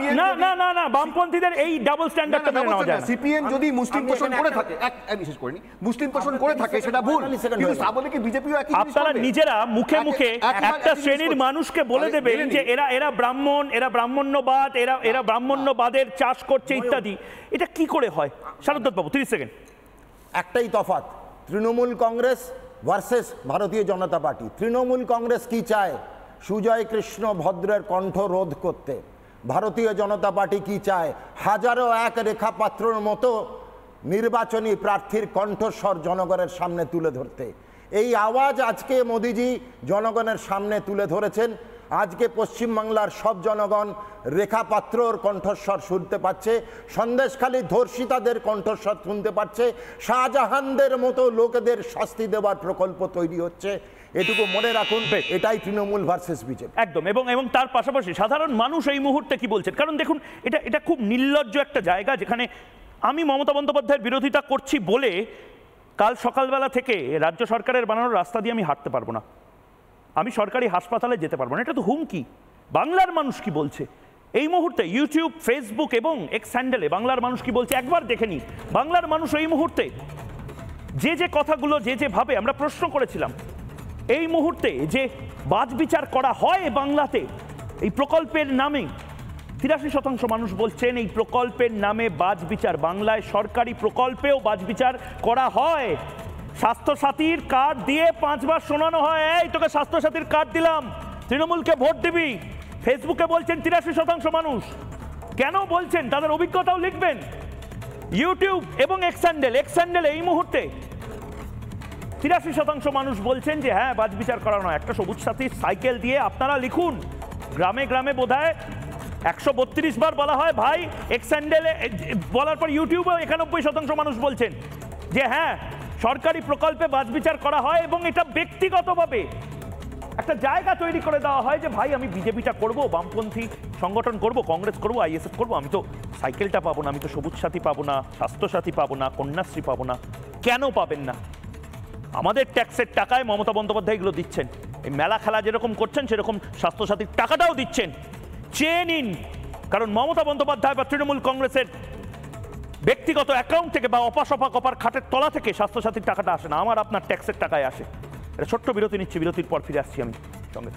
না, বামপন্থীদের এই ডাবল স্ট্যান্ডার্ডটা মেনে নেওয়া যায় না। সিপিএম যদি মুসলিম পোষণ করে থাকে, বিশেষ করে মুসলিম পোষণ করে থাকে সেটা ভুল, কিন্তু সাবলীকে বিজেপিও একই জিনিস। আপনারা নিজেরা মুখে একটা শ্রেণীর মানুষকে বলে দেবেন যে এরা ব্রাহ্মণ, এরা ব্রাহ্মণ্যবাদ, এরা ব্রাহ্মণ্যবাদের চাষ করছে ইত্যাদি। এটা কি করে হয়? শারদত্ত বাবু 30 সেকেন্ড। একটাই তফাৎ, তৃণমূল কংগ্রেস ভার্সেস ভারতীয় জনতা পার্টি। তৃণমূল কংগ্রেস কি চায়? সুজয় কৃষ্ণ ভদ্রের কণ্ঠ রোধ করতে। ভারতীয় জনতা পার্টি কি চায়? হাজারো এক রেখা পাত্রর মতো নির্বাচনী প্রার্থীর কণ্ঠস্বর জনগণের সামনে তুলে ধরতে। এই আওয়াজ আজকে মোদিজি জনগণের সামনে তুলে ধরেছেন। আজকে পশ্চিমবাংলার সব জনগণ রেখা পাত্রর কণ্ঠস্বর শুনতে পাচ্ছে, সন্দেশখালী ধর্ষিতাদের কণ্ঠস্বর শুনতে পাচ্ছে, শাহজাহানদের মতো লোকেদের শাস্তি দেওয়ার প্রকল্প তৈরি হচ্ছে। এটুকু মনে রাখুন, এটাই তৃণমূল ভার্সেস বিজেপি। একদম। এবং তার পাশাপাশি সাধারণ মানুষ এই মুহূর্তে কি বলছেন? কারণ দেখুন, এটা খুব নির্লজ্জ একটা জায়গা যেখানে আমি মমতা বন্দ্যোপাধ্যায়ের বিরোধিতা করছি বলে কাল সকালবেলা থেকে রাজ্য সরকারের বানানোর রাস্তা দিয়ে আমি হাঁটতে পারবো না, আমি সরকারি হাসপাতালে যেতে পারবো না। এটা তো হুমকি। বাংলার মানুষ কি বলছে এই মুহূর্তে? ইউটিউব, ফেসবুক এবং এক্স হ্যান্ডেলে বাংলার মানুষ কি বলছে একবার দেখে নিই। বাংলার মানুষ এই মুহূর্তে যে কথাগুলো যেভাবে আমরা প্রশ্ন করেছিলাম, এই মুহূর্তে যে বাছবিচার করা হয় বাংলাতে এই প্রকল্পের নামে, 83% মানুষ বলছেন এই প্রকল্পের নামে বাছবিচার। বাংলায় সরকারি প্রকল্পেও বাছবিচার করা হয়। স্বাস্থ্যসাথীর কার্ড দিয়ে 5 বার শোনানো হয়, এই তোকে স্বাস্থ্যসাথীর কার্ড দিলাম, তৃণমূলকে ভোট দিবি। ফেসবুকে বলছেন 83% মানুষ। কেন বলছেন তাদের অভিজ্ঞতাও লিখবেন। ইউটিউব এবং এক্স হ্যান্ডেল এই মুহূর্তে 83% মানুষ বলছেন যে হ্যাঁ বাজ বিচার করা নয়। একটা সবুজ সাথীর সাইকেল দিয়ে আপনারা লিখুন, গ্রামে গ্রামে বোধহয় 132 বার বলা হয় ভাই এক্স হ্যান্ডেলে, বলার পর ইউটিউবেও 91% মানুষ বলছেন যে হ্যাঁ সরকারি প্রকল্পে বাজ বিচার করা হয় এবং এটা ব্যক্তিগতভাবে একটা জায়গা তৈরি করে দেওয়া হয় যে ভাই আমি বিজেপিটা করব, বামপন্থী সংগঠন করব, কংগ্রেস করব, আইএসএফ করব, আমি তো সাইকেলটা পাবো না, আমি তো সবুজ সাথী পাবো না, স্বাস্থ্যসাথী পাবো না, কন্যাশ্রী পাবো না। কেন পাবেন না? আমাদের ট্যাক্সের টাকায় মমতা বন্দ্যোপাধ্যায় এগুলো দিচ্ছেন। এই মেলা খেলা যেরকম করছেন সেরকম স্বাস্থ্যসাথীর টাকাটাও দিচ্ছেন। চেয়ে নিন, কারণ মমতা বন্দ্যোপাধ্যায় বা তৃণমূল কংগ্রেসের ব্যক্তিগত অ্যাকাউন্ট থেকে বা অপাসপা কপার খাটের তলা থেকে স্বাস্থ্যসাথীর টাকাটা আসে না, আমার আপনার ট্যাক্সের টাকায় আসে। এটা ছোট্ট বিরতি নিচ্ছি, বিরতির পর ফিরে আসছি আমি সঙ্গে।